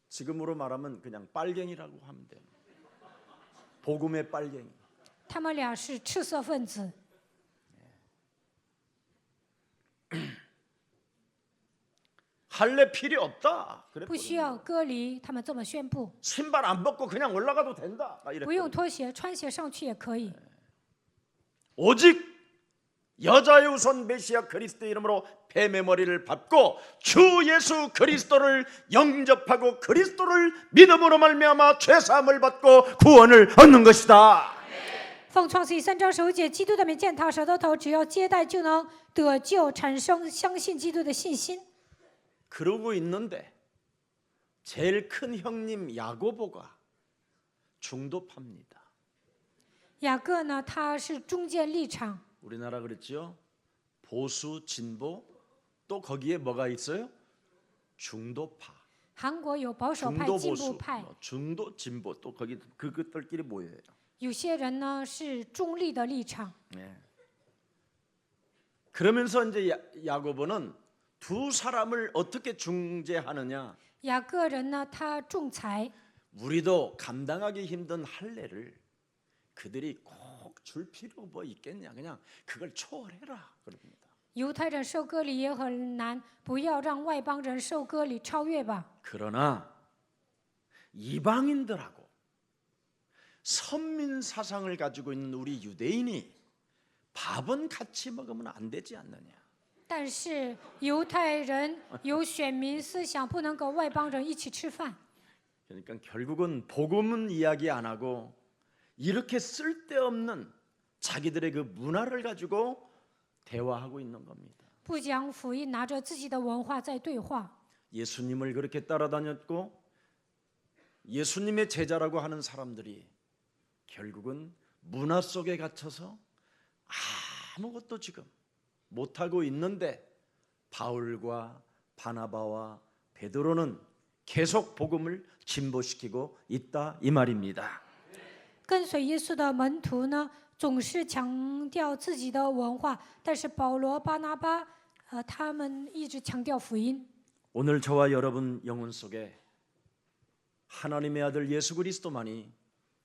지금으로 말하면 그냥 빨갱이라고 하면 돼요. 복음의 빨갱이. 他们俩是赤色分子。 할례 필요 없다. 不需要割礼，他们这么宣布。 신발 안 벗고 그냥 올라가도 된다. 不用脱鞋，穿鞋上去也可以。 오직 여자의 우선 메시아 그리스도 이름으로 뱀의 머리를 밟고 주 예수 그리스도를 영접하고 그리스도를 믿음으로 말미암아 죄 사함을 받고 구원을 얻는 것이다. 奉创世记3章15节，基督的名践踏舌头，只要接待就能得救，产生相信基督的信心。 그러고 있는데 제일 큰 형님 야고보가 중도파입니다. 雅各呢，他是中间立场。 우리나라 그랬죠? 보수 진보 또 거기에 뭐가 있어요? 중도파. 韩国有保守派、 중도 进步 보수, 派， 중도 진보 또 거기 그것들끼리 모여요. 有些人呢是中立的立场。 그러면서 이제 야고보는 두 사람을 어떻게 중재하느냐? 雅各人呢，他仲裁， 우리도 감당하기 힘든 할례를 그들이 꼭 줄 필요 뭐 있겠냐? 그냥 그걸 초월해라 그럽니다. 犹太人受割礼也很难，不要让外邦人受割礼，超越吧。 그러나 이방인들하고 선민 사상을 가지고 있는 우리 유대인이 밥은 같이 먹으면 안 되지 않느냐? 但是犹太人有选民思想，不能跟外邦人一起吃饭。 그러니까 결국은 복음은 이야기 안 하고 이렇게 쓸데없는 자기들의 그 문화를 가지고 대화하고 있는 겁니다. 不讲福音，拿着自己的文化在对话。 예수님을 그렇게 따라다녔고 예수님의 제자라고 하는 사람들이 결국은 문화 속에 갇혀서 아무것도 지금 못하고 있는데 바울과 바나바와 베드로는 계속 복음을 진보시키고 있다 이 말입니다. 跟随耶稣的门徒呢，总是强调自己的文化，但是保罗、巴拿巴，他们一直强调福音。 오늘 저와 여러분 영혼 속에 하나님의 아들 예수 그리스도만이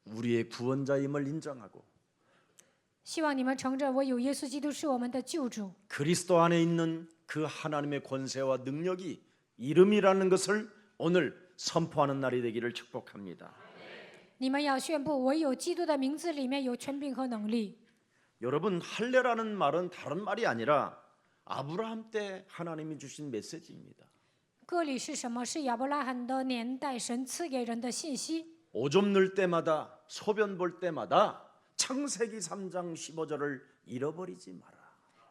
우리의 구원자임을 인정하고 希望你们承认，唯有耶稣基督是我们的救主。 그리스도 안에 있는 그 하나님의 권세와 능력이 이름이라는 것을 오늘 선포하는 날이 되기를 축복합니다. 你们要宣布，唯有基督的名字里面有权柄和能力。 여러분 할례라는 말은 다른 말이 아니라 아브라함 때 하나님이 주신 메시지입니다. 割礼是什么？是亚伯拉罕的年代神赐给人的信息。 오줌 넣을 때마다 소변 볼 때마다 창세기 3장 15절을 잃어버리지 마라.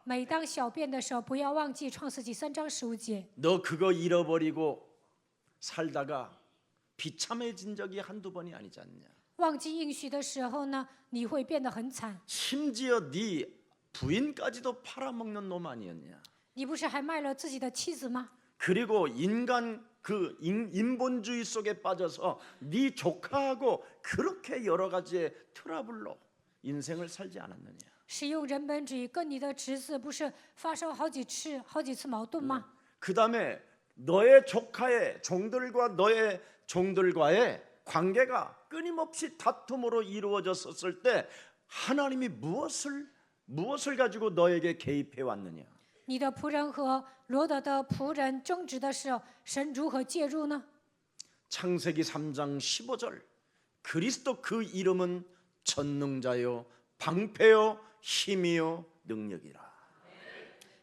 每当小便的时候，不要忘记创世纪3章15节。 너 그거 잃어버리고 살다가 비참해진 적이 한두 번이 아니지 않냐. 忘记应许的时候呢，你会变得很惨。 심지어 네 부인까지도 팔아먹는 놈 아니었냐. 你不是还卖了自己的妻子吗？ 그리고 인간 그 인본주의 속에 빠져서 네 조카하고 그렇게 여러 가지의 트러블로 인생을 살지 않았느냐. 使用人本主义，跟你的侄子不是发生好几次矛盾吗？ 그 다음에 너의 조카의 종들과 너의 종들과의 관계가 끊임없이 다툼으로 이루어졌었을 때 하나님이 무엇을 가지고 너에게 개입해 왔느냐. 你的仆人和罗德的仆人争执的时候，神如何介入呢？ 창세기 3장 15절 그리스도 그 이름은 전능자요 방패요 힘이요 능력이라.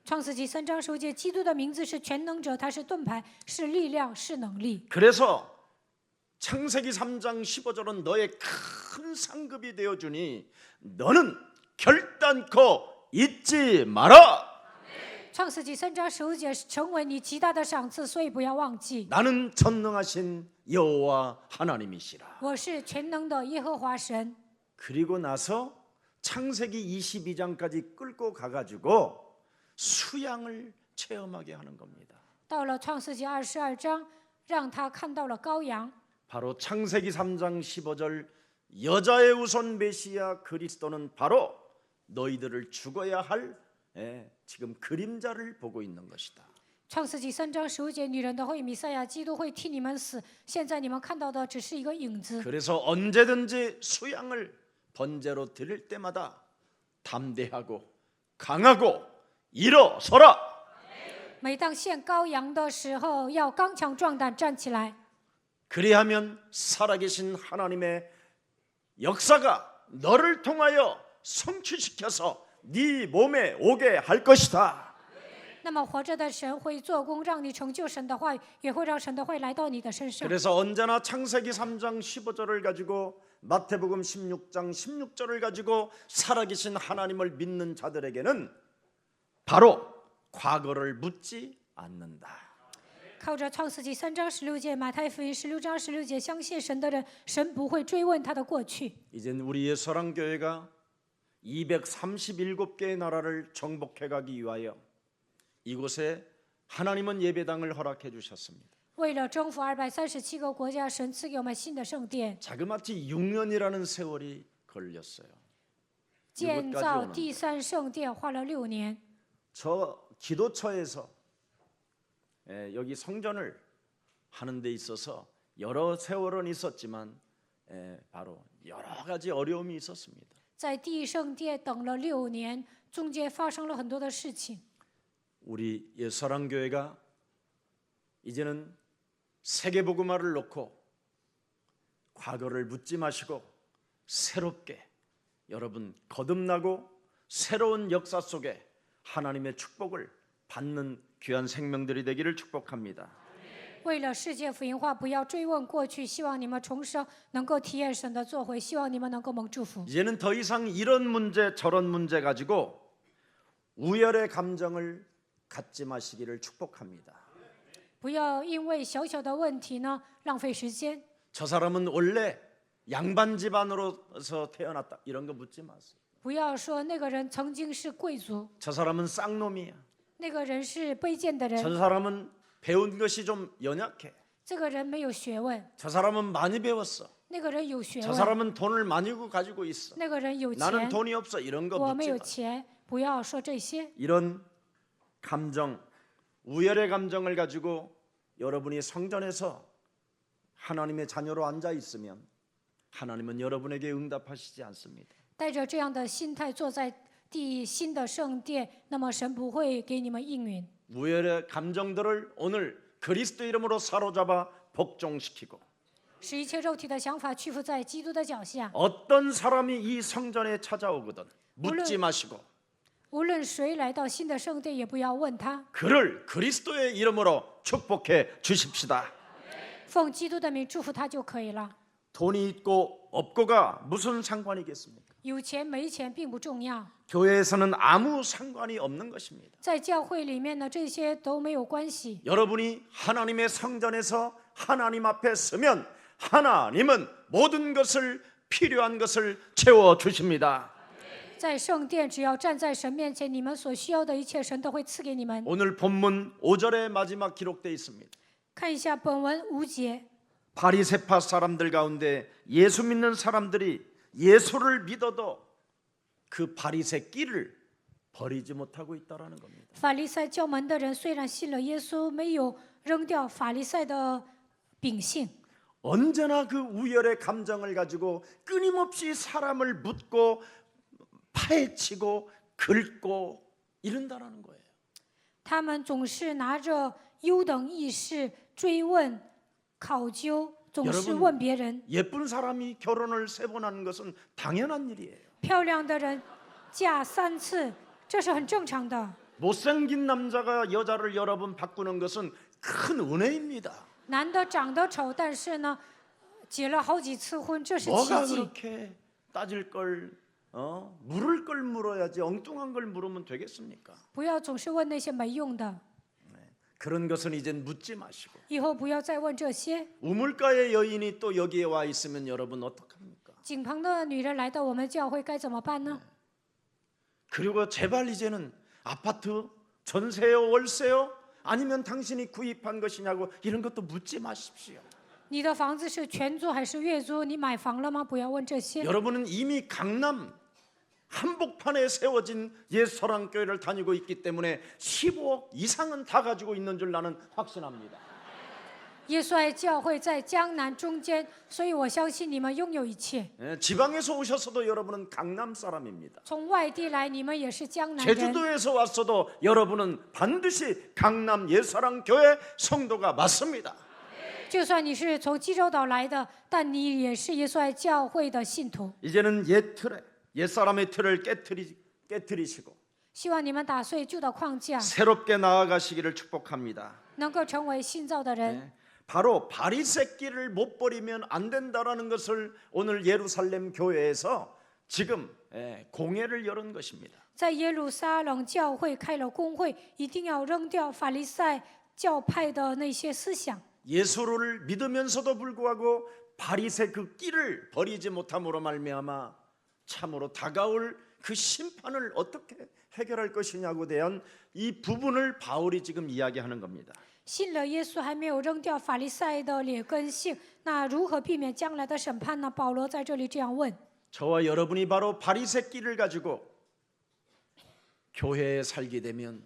创世纪3章15节，基督的名字是全能者，他是盾牌，是力量，是能力。 그래서 창세기 3장 15절은 너의 큰 상급이 되어주니 너는 결단코 잊지 마라. 创世纪3章15节成为你极大的赏赐，所以不要忘记， 나는 전능하신 여호와 하나님이시라. 我是全能的耶和华神。 그리고 나서 창세기 22장까지 끌고 가가지고 수양을 체험하게 하는 겁니다. 到了创世纪22章，让他看到了羔羊。 바로 창세기 3장 15절 여자의 우선 메시아 그리스도는 바로 너희들을 죽어야 할 지금 그림자를 보고 있는 것이다. 创世纪3章15节，女人的会弥赛亚基督会替你们死。现在你们看到的只是一个影子。 그래서 언제든지 수양을 번제로 드릴 때마다 담대하고 강하고 일어서라. 每当献羔羊的时候，要刚强壮胆站起来。 그리하면 살아계신 하나님의 역사가 너를 통하여 성취시켜서 네 몸에 오게 할 것이다. 那么活着的神会做工，让你成就神的话语，也会让神的话语来到你的身上。 그래서 언제나 창세기 3장 15절을 가지고 마태복음 16장 16절을 가지고 살아계신 하나님을 믿는 자들에게는 바로 과거를 묻지 않는다. 靠着创世纪3章16节、马太福音16章16节，相信神的人，神不会追问他的过去。 이젠 우리의 서랑교회가 237개의 나라를 정복해 가기 위하여 이곳에 하나님은 예배당을 허락해 주셨습니다. 为了征服237个国家，神赐给我们新的圣殿， 자그마치 6년이라는 세월이 걸렸어요. 建造第3圣殿花了6年。 저 기도처에서 여기 성전을 하는 데 있어서 여러 세월은 있었지만 바로 여러 가지 어려움이 있었습니다. 在第一圣殿等了6年，中间发生了很多的事情。 우리 옛사랑교회가 이제는 세계복음화를 놓고 과거를 묻지 마시고 새롭게 여러분 거듭나고 새로운 역사 속에 하나님의 축복을 받는 귀한 생명들이 되기를 축복합니다. 为了世界福音化，不要追问过去，希望你们重生，能够体验神的作为，希望你们能够蒙祝福。 이제는 더 이상 이런 문제 저런 문제 가지고 우열의 감정을 갖지 마시기를 축복합니다. 不要因为小小的问题呢浪费时间。 저 사람은 원래 양반 집안으로서 태어났다 이런 거 묻지 마세요. 不要说那个人曾经是贵族， 저 사람은 쌍놈이야. 那个人是卑贱的 저 人， 사람은 배운 것이 좀 연약해. 这个人没有学问， 저 사람은 많이 배웠어. 那个人有学 저 问， 사람은 돈을 많이 가지고 있어. 那个人有 나는 钱， 돈이 없어. 이런 거 我没 묻지 有 마. 钱。不要说这些。 이런 감정, 우열의 감정을 가지고 여러분이 성전에서 하나님의 자녀로 앉아 있으면 하나님은 여러분에게 응답하시지 않습니다. 带着这样的心态坐在第新的圣殿，那么神不会给你们应允。 우열의 감정들을 오늘 그리스도 이름으로 사로잡아 복종시키고 使一切肉体的想法屈服在基督的脚下。 어떤 사람이 이 성전에 찾아오거든 묻지 마시고 无论谁来到新的圣殿，也不要问他。 그를 그리스도의 이름으로 축복해 주십시다. 奉基督的名祝福他就可以了。 돈이 있고 없고가 무슨 상관이겠습니까? 有钱没钱并不重要， 교회에서는 아무 상관이 없는 것입니다. 在教会里面呢，这些都没有关系。 여러분이 하나님의 성전에서 하나님 앞에 서면 하나님은 모든 것을 필요한 것을 채워 주십니다. 在圣殿，只要站在神面前，你们所需要的一切，神都会赐给你们。 오늘 본문 5절의 마지막 기록되어 있습니다. 看一下本文5节， 바리새파 사람들 가운데 예수 믿는 사람들이 예수를 믿어도 그 바리새 끼를 버리지 못하고 있다라는 겁니다. 法利赛教门的人虽然信了耶稣，没有扔掉法利赛的秉性， 언제나 그 우열의 감정을 가지고 끊임없이 사람을 묻고 파헤치고 긁고 이른다라는 거예요. 他们总是拿着优等意识追问、考究，总是 여러분 问别人。 예쁜 사람이 결혼을 3번 하는 것은 당연한 일이에요. 漂亮的人嫁3次，这是很正常的。 못생긴 남자가 여자를 여러 번 바꾸는 것은 큰 은혜입니다. 男的长得丑，但是呢，结了好几次婚，这是奇 뭐가 迹。 그렇게 따질 걸 물을 걸 물어야지 엉뚱한 걸 물으면 되겠습니까? 不要总是问那些没用的， 그런 것은 이젠 묻지 마시고 以后不要再问这些。 우물가의 여인이 또 여기에 와 있으면 여러분 어떡합니까? 井旁的女人来到我们教会该怎么办呢？ 그리고 제발 이제는 아파트 전세요 월세요 아니면 당신이 구입한 것이냐고 이런 것도 묻지 마십시오. 你的房子是全租还是月租？你买房了吗？不要问这些。 여러분은 이미 강남 한복판에 세워진 옛사랑교회를 다니고 있기 때문에 15억 이상은 다 가지고 있는 줄 나는 확신합니다. 耶稣爱教会在江南中间，所以我相信你们拥有一切。 지방에서 오셨어도 여러분은 강남 사람입니다. 从外地来，你们也是江南人。 제주도에서 왔어도 여러분은 반드시 강남 옛사랑교회 성도가 맞습니다. 就算你是从济州岛来的，但你也是耶稣爱教会的信徒。 이제는 옛 틀에 옛사람의 틀을 깨뜨리시고 希望你们打碎旧的框架， 새롭게 나아가시기를 축복합니다. 能够成为新造的人。 바로 바리새끼를 못 버리면 안 된다라는 것을 오늘 예루살렘 교회에서 지금 공회를 열은 것입니다. 在耶路撒冷教会开了公会，一定要扔掉法利赛教派的那些思想。 예수를 믿으면서도 불구하고 바리새 그 끼를 버리지 못함으로 말미암아 참으로 다가올 그 심판을 어떻게 해결할 것이냐고 대한 이 부분을 바울이 지금 이야기하는 겁니다. 信了耶稣还没有扔掉法利赛的劣根性，那如何避免将来的审判呢？保罗在这里这样问。 저와 여러분이 바로 바리새 끼를 가지고 교회에 살게 되면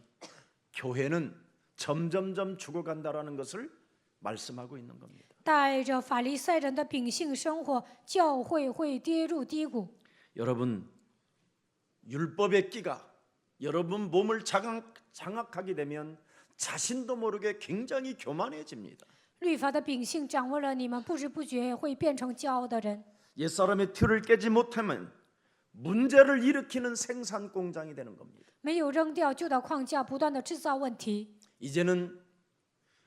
교회는 점점점 죽어간다라는 것을 말씀하고 있는 겁니다. 带着法利赛人的秉性生活，教会会跌入低谷。 여러분, 율법의 끼가 여러분 몸을 장악하게 되면 자신도 모르게 굉장히 교만해집니다. 律法的秉性掌握了你们，不知不觉会变成骄傲的人。 옛사람의 틀을 깨지 못하면 문제를 일으키는 생산 공장이 되는 겁니다. 没有扔掉旧的框架，不断的制造问题。 이제는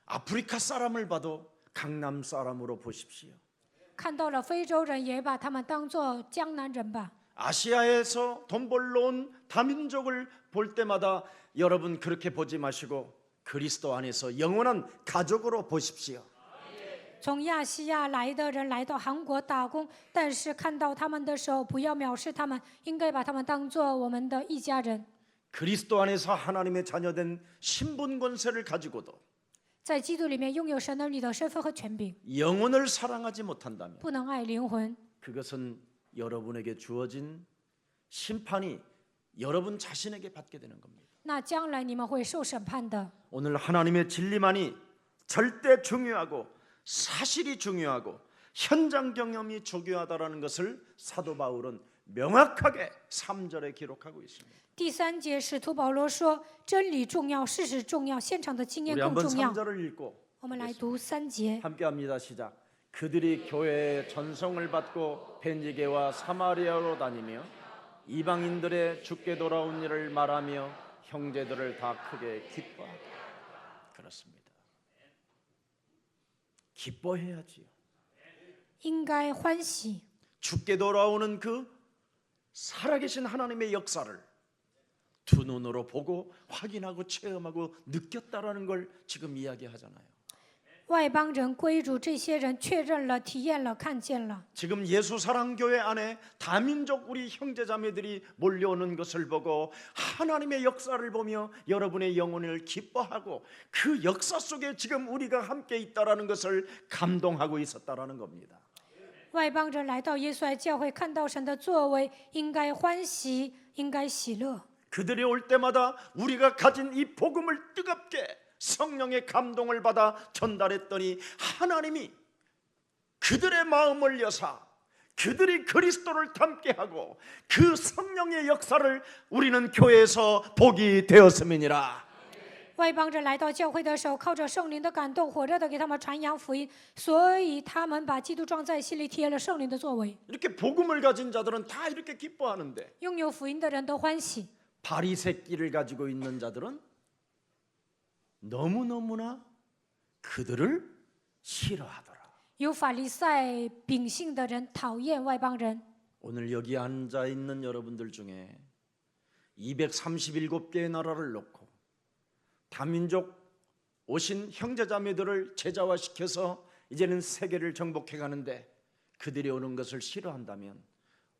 아프리카 사람을 봐도 강남 사람으로 보십시오. 看到了非洲人，也把他们当作江南人吧。 아시아에서 돈 벌러 온 다민족을 볼 때마다 여러분 그렇게 보지 마시고 그리스도 안에서 영원한 가족으로 보십시오. 从亚细亚来的人来到韩国打工，但是看到他们的时候，不要藐视他们，应该把他们当作我们的一家人。 그리스도 안에서 하나님의 자녀된 신분 권세를 가지고도 在基督里面拥有神儿女的身份和权柄， 영혼을 사랑하지 못한다면 不能爱灵魂， 그것은 여러분에게 주어진 심판이 여러분 자신에게 받게 되는 겁니다. 那将来你们会受审判的。 오늘 하나님의 진리만이 절대 중요하고 사실이 중요하고 현장 경험이 중요하다라는 것을 사도 바울은 명확하게 3절에 기록하고 있습니다. 第3节，使徒保罗说：“真理重要，事实重要，现场的经验 우리 更 한번 重要。 3절을 읽고 ”我们来读3节。 함께합니다. 시작. 그들이 교회에 전송을 받고 벤지게와 사마리아로 다니며 이방인들의 죽게 돌아온 일을 말하며 형제들을 다 크게 기뻐하다. 그렇습니다. 기뻐해야지요. 应该欢喜。 죽게 돌아오는 그 살아계신 하나님의 역사를 두 눈으로 보고 확인하고 체험하고 느꼈다라는 걸 지금 이야기하잖아요. 外邦人归主，这些人确认了、体验了、看见了。 지금 예수사랑교회 안에 다민족 우리 형제자매들이 몰려오는 것을 보고 하나님의 역사를 보며 여러분의 영혼을 기뻐하고 그 역사 속에 지금 우리가 함께 있다라는 것을 감동하고 있었다라는 겁니다. 外邦人来到耶稣爱教会，看到神的作为，应该欢喜，应该喜乐。 그들이 올 때마다 우리가 가진 이 복음을 뜨겁게 성령의 감동을 받아 전달했더니 하나님이 그들의 마음을 여사 그들이 그리스도를 닮게 하고 그 성령의 역사를 우리는 교회에서 보게 되었음이니라. 外邦人来到教会的时候，靠着圣灵的感动，火热的给他们传扬福音，所以他们把基督装在心里，体验了圣灵的作为。 이렇게 복음을 가진 자들은 다 이렇게 기뻐하는데 拥有福音的人都欢喜， 바리새끼를 가지고 있는 자들은 너무너무나 그들을 싫어하더라. 有法利赛秉性的人讨厌外邦人。 오늘 여기 앉아 있는 여러분들 중에 237개의 나라를 놓고 다민족 오신 형제자매들을 제자화시켜서 이제는 세계를 정복해 가는데 그들이 오는 것을 싫어한다면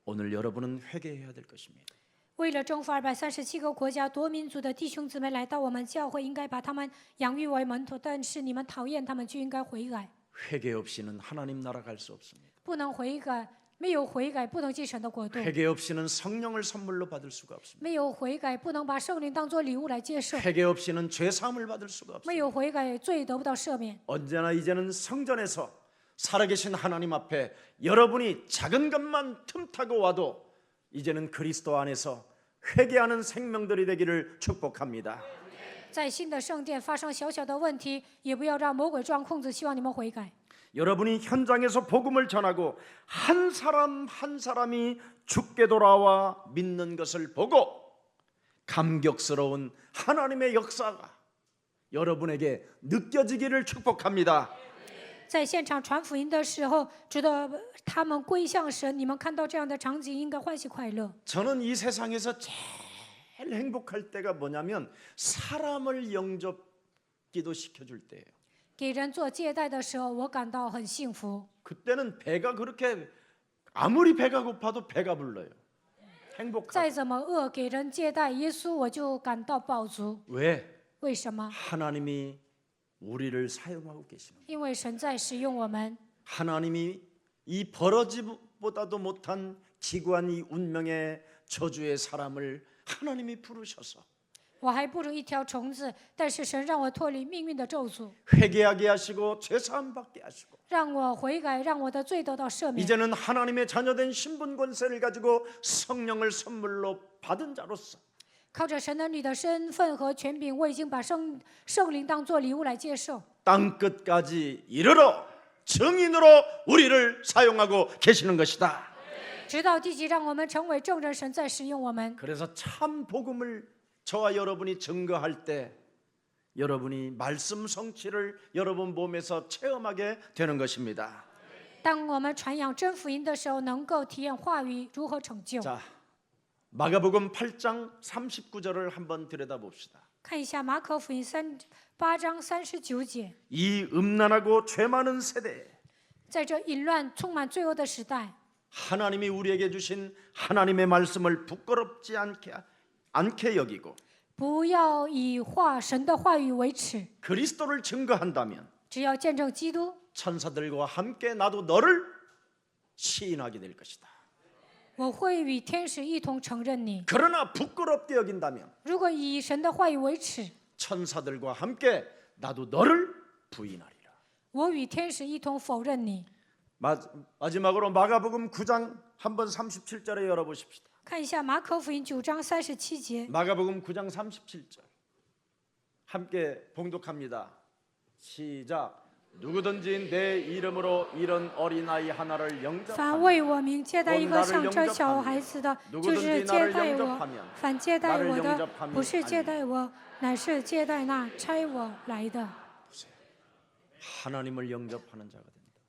오늘 여러분은 회개해야 될 것입니다. 为了征服237个国家多民族的弟兄姊妹来到我们教会，应该把他们养育为门徒。但是你们讨厌他们，就应该悔改。 회개 없이는 하나님 나라 갈 수 없습니다. 不能悔改，没有悔改，不能进神的国度。 회개 없이는 성령을 선물로 받을 수가 없습니다. 没有悔改，不能把圣灵当作礼物来接受。 회개 없이는 죄 사함을 받을 수가 没 없습니다. 有悔改，罪得不到赦免。 언제나 이제는 성전에서 살아계신 하나님 앞에 여러분이 작은 것만 틈타고 와도 이제는 그리스도 안에서 회개하는 생명들이 되기를 축복합니다. 在新的圣殿发生小小的问题，也不要让魔鬼钻空子。希望你们悔改。 여러분이 현장에서 복음을 전하고 한 사람 한 사람이 죽게 돌아와 믿는 것을 보고 감격스러운 하나님의 역사가 여러분에게 느껴지기를 축복합니다. 在现场传福音的时候，直到他们归向神，你们看到这样的场景，应该欢喜快乐。 저는 이 세상에서 제일 행복할 때가 뭐냐면 사람을 영접기도 시켜줄 때예요. 给人做接待的时候，我感到很幸福。 그때는 배가 그렇게 아무리 배가 고파도 배가 불러요. 행복하다. 再怎么饿，给人接待耶稣，我就感到饱足。 왜? 为什么？ 하나님이 우리를 사용하고 계시는 거예요. 因为神在使用我们。 하나님이 이 버러지보다도 못한 기구한 이 운명의 저주의 사람을 하나님이 부르셔서 我还不如一条虫子，但是神让我脱离命运的咒诅， 회개하게 하시고 죄사함 받게 하시고 让我悔改，让我的罪得到赦免。 이제는 하나님의 자녀된 신분 권세를 가지고 성령을 선물로 받은 자로서 靠着神儿女的身份和权柄，我已经把圣灵当作礼物来接受。 땅 끝까지 이르러 증인으로 우리를 사용하고 계시는 것이다. 直到地极，让我们成为证人，神在使用我们。 그래서 참 복음을 저와 여러분이 증거할 때 여러분이 말씀 성취를 여러분 몸에서 체험하게 되는 것입니다. 当我们传扬真福音的时候，能够体验话语如何成就。 자, 마가복음 8장 39절을 한번 들여다봅시다. 看一下马可福音8章39节， 이 음란하고 죄 많은 세대에 在这淫乱、充满罪恶的时代， 하나님이 우리에게 주신 하나님의 말씀을 부끄럽지 않게 여기고 不要以神的话语为耻， 그리스도를 증거한다면 只要见证基督， 천사들과 함께 나도 너를 시인하게 될 것이다. 我会与天使一同承认你。 그러나 부끄럽게 여긴다면 如果以神的话语为耻， 천사들과 함께 나도 너를 부인하리라. 我与天使一同否认你。 마지막으로 마가복음 9장 한번 37절에 열어보십시다. 看一下马可福音9章37节， 마가복음 9장 37절 함께 봉독합니다. 시작. 누구든지 내 이름으로 이런 어린아이 하나를 凡 영접하면 为我名接待一个像这小孩子的，就是接待我；凡接待我的，不是接待我，乃是接待那差我来的。 하나님을 영접하는 자가 된다.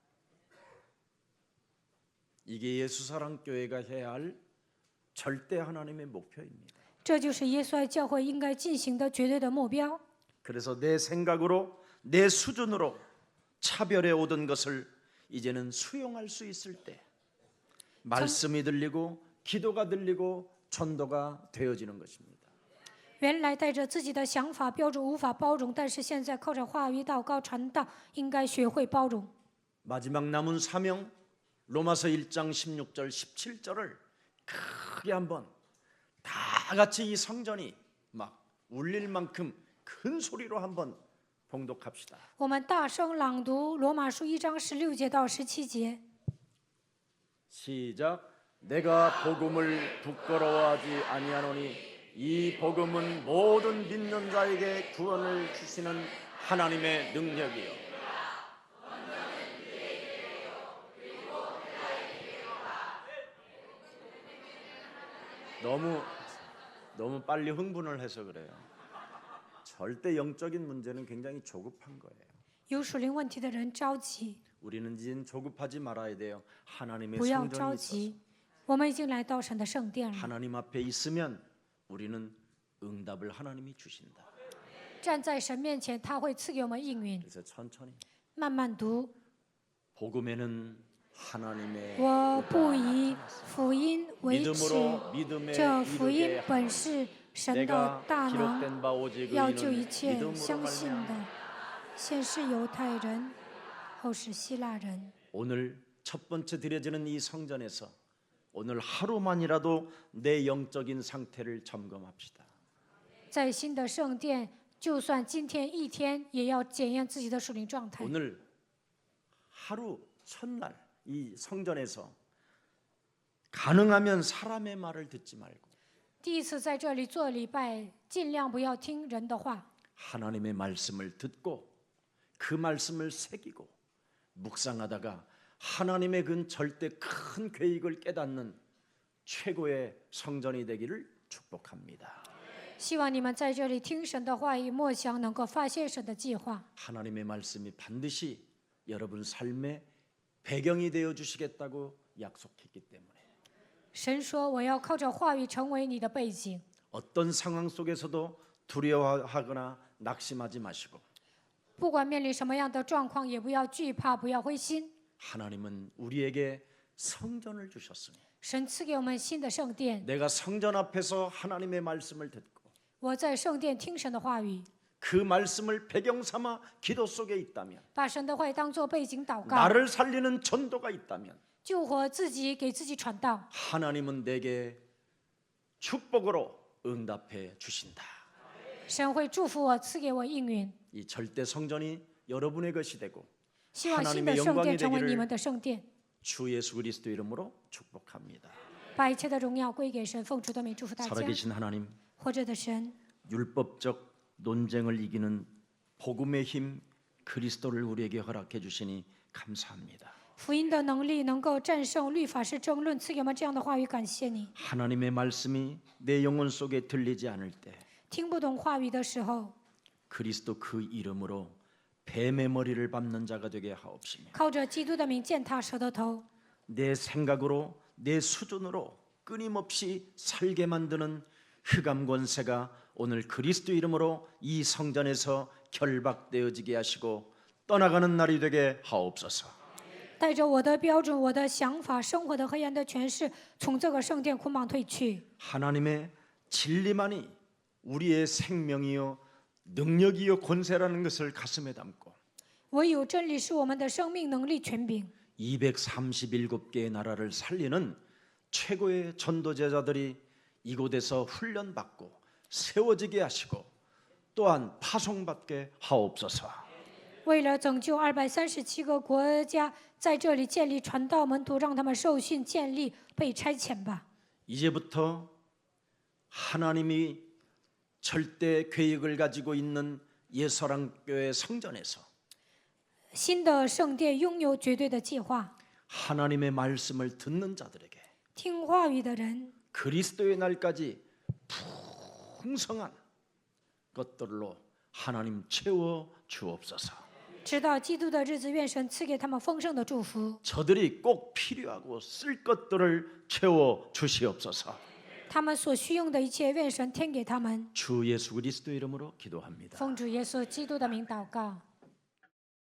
이게 예수사랑교회가 해야 할 절대 하나님의 목표입니다. 这就是耶稣爱教会应该进行的绝对的目标。 그래서 내 생각으로 내 수준으로 차별해 오던 것을 이제는 수용할 수 있을 때 말씀이 들리고 기도가 들리고 전도가 되어지는 것입니다. 原来带着自己的想法标准无法包容，但是现在靠着话语祷告传道，应该学会包容。 마지막 남은 사명 로마서 1장 16절 17절을 크게 한번 다 같이 이 성전이 막 울릴 만큼 큰 소리로 한번 봉독합시다. 我们大声朗读罗马书1章16节到17节。 시작. 내가 복음을 부끄러워하지 아니하노니 이 복음은 모든 믿는 자에게 구원을 주시는 하나님의 능력이요. 너무 빨리 흥분을 해서 그래요. 절대 영적인 문제는 굉장히 조급한 거예요. 有属灵问题的人着急， 우리는 이제 조급하지 말아야 돼요. 하나님의 不要 성전이 着 있어서 急。我们已经来到神的圣殿了， 하나님 앞에 있으면 우리는 응답을 하나님이 주신다. 站在神面前，他会赐给我们应允。 그래서 천천히 慢慢读， 복음에는 하나님의 我不以福音为耻， 믿음으로 믿음에 这福音 이르게 本是神的 내가 大能， 기록된 바 오직 要救一 의인은 切 믿음으로 相信 말미암아. 的。先是犹太人，后是希腊人。 오늘 첫 번째 드려지는 이 성전에서 오늘 하루만이라도 내 영적인 상태를 점검합시다. 在新的圣殿，就算今天一天，也要检验自己的属灵状态。 오늘 하루 첫날 이 성전에서 가능하면 사람의 말을 듣지 말고 第一次在这里做礼拜，尽量不要听人的话， 하나님의 말씀을 듣고 그 말씀을 새기고 묵상하다가 하나님의 그 절대 큰 계획을 깨닫는 최고의 성전이 되기를 축복합니다. 希望你们在这里听神的话语，默想能够发现神的计划。 하나님의 말씀이 반드시 여러분 삶의 배경이 되어 주시겠다고 약속했기 때문에 神说：“我要靠着话语成为你的背景， 어떤 상황 속에서도 두려워하거나 낙심하지 마시고 不管面临什么样的状况，也不要惧怕，不要灰心。 하나님은 우리에게 성전을 주셨으니 神赐给我们新的圣殿， 내가 성전 앞에서 하나님의 말씀을 듣고 我在圣殿听神的话语， 그 말씀을 배경 삼아 기도 속에 있다면 把神的话语当作背景祷告， 나를 살리는 전도가 있다면 救活自己，给自己传道。 하나님은 내게 축복으로 응답해 주신다. 神会祝福我，赐给我应允。 이 절대 성전이 여러분의 것이 되고 希望新 하나님의 的圣 영광이 殿成为你 되기를 们的圣殿， 주 예수 그리스도 이름으로 축복합니다. 把一切的荣耀归给神。奉主的名祝福大家。 살아계신 하나님, 活着的神， 율법적 논쟁을 이기는 복음의 힘 그리스도를 우리에게 허락해 주시니 감사합니다. 福音的能力能够战胜律法式争论，赐给我们这样的话语，感谢你。 하나님의 말씀이 내 영혼 속에 들리지 않을 때 听不懂话语的时候， 그리스도 그 이름으로 뱀의 머리를 밟는 자가 되게 하옵시며 靠着基督的名践踏蛇的头， 내 생각으로 내 수준으로 끊임없이 살게 만드는 흑암 권세가 오늘 그리스도 이름으로 이 성전에서 결박되어지게 하시고 떠나가는 날이 되게 하옵소서. 带着我的标准、我的想法、生活的黑暗的权势，从这个圣殿捆绑退去。 하나님의 진리만이 우리의 생명이요 능력이요 권세라는 것을 가슴에 담고 唯有真理是我们的生命、能力、权柄。 237개의 나라를 살리는 최고의 전도제자들이 이곳에서 훈련받고 세워지게 하시고 또한 파송받게 하옵소서. 为了拯救237个国家，在这里建立传道门徒，让他们受训、建立、被差遣吧。 이제부터 하나님이 절대 계획을 가지고 있는 예서랑교회 성전에서 新的圣殿拥有绝对的计划， 하나님의 말씀을 듣는 자들에게 听话语的人， 그리스도의 날까지 풍성한 것들로 하나님 채워 주옵소서. 直到基督的日子，愿神赐给他们丰盛的祝福。 저들이 꼭 필요하고 쓸 것들을 채워 주시옵소서. 他们所需用的一切，愿神添给他们。 주 예수 그리스도 이름으로 기도합니다. 奉主耶稣基督的名祷告。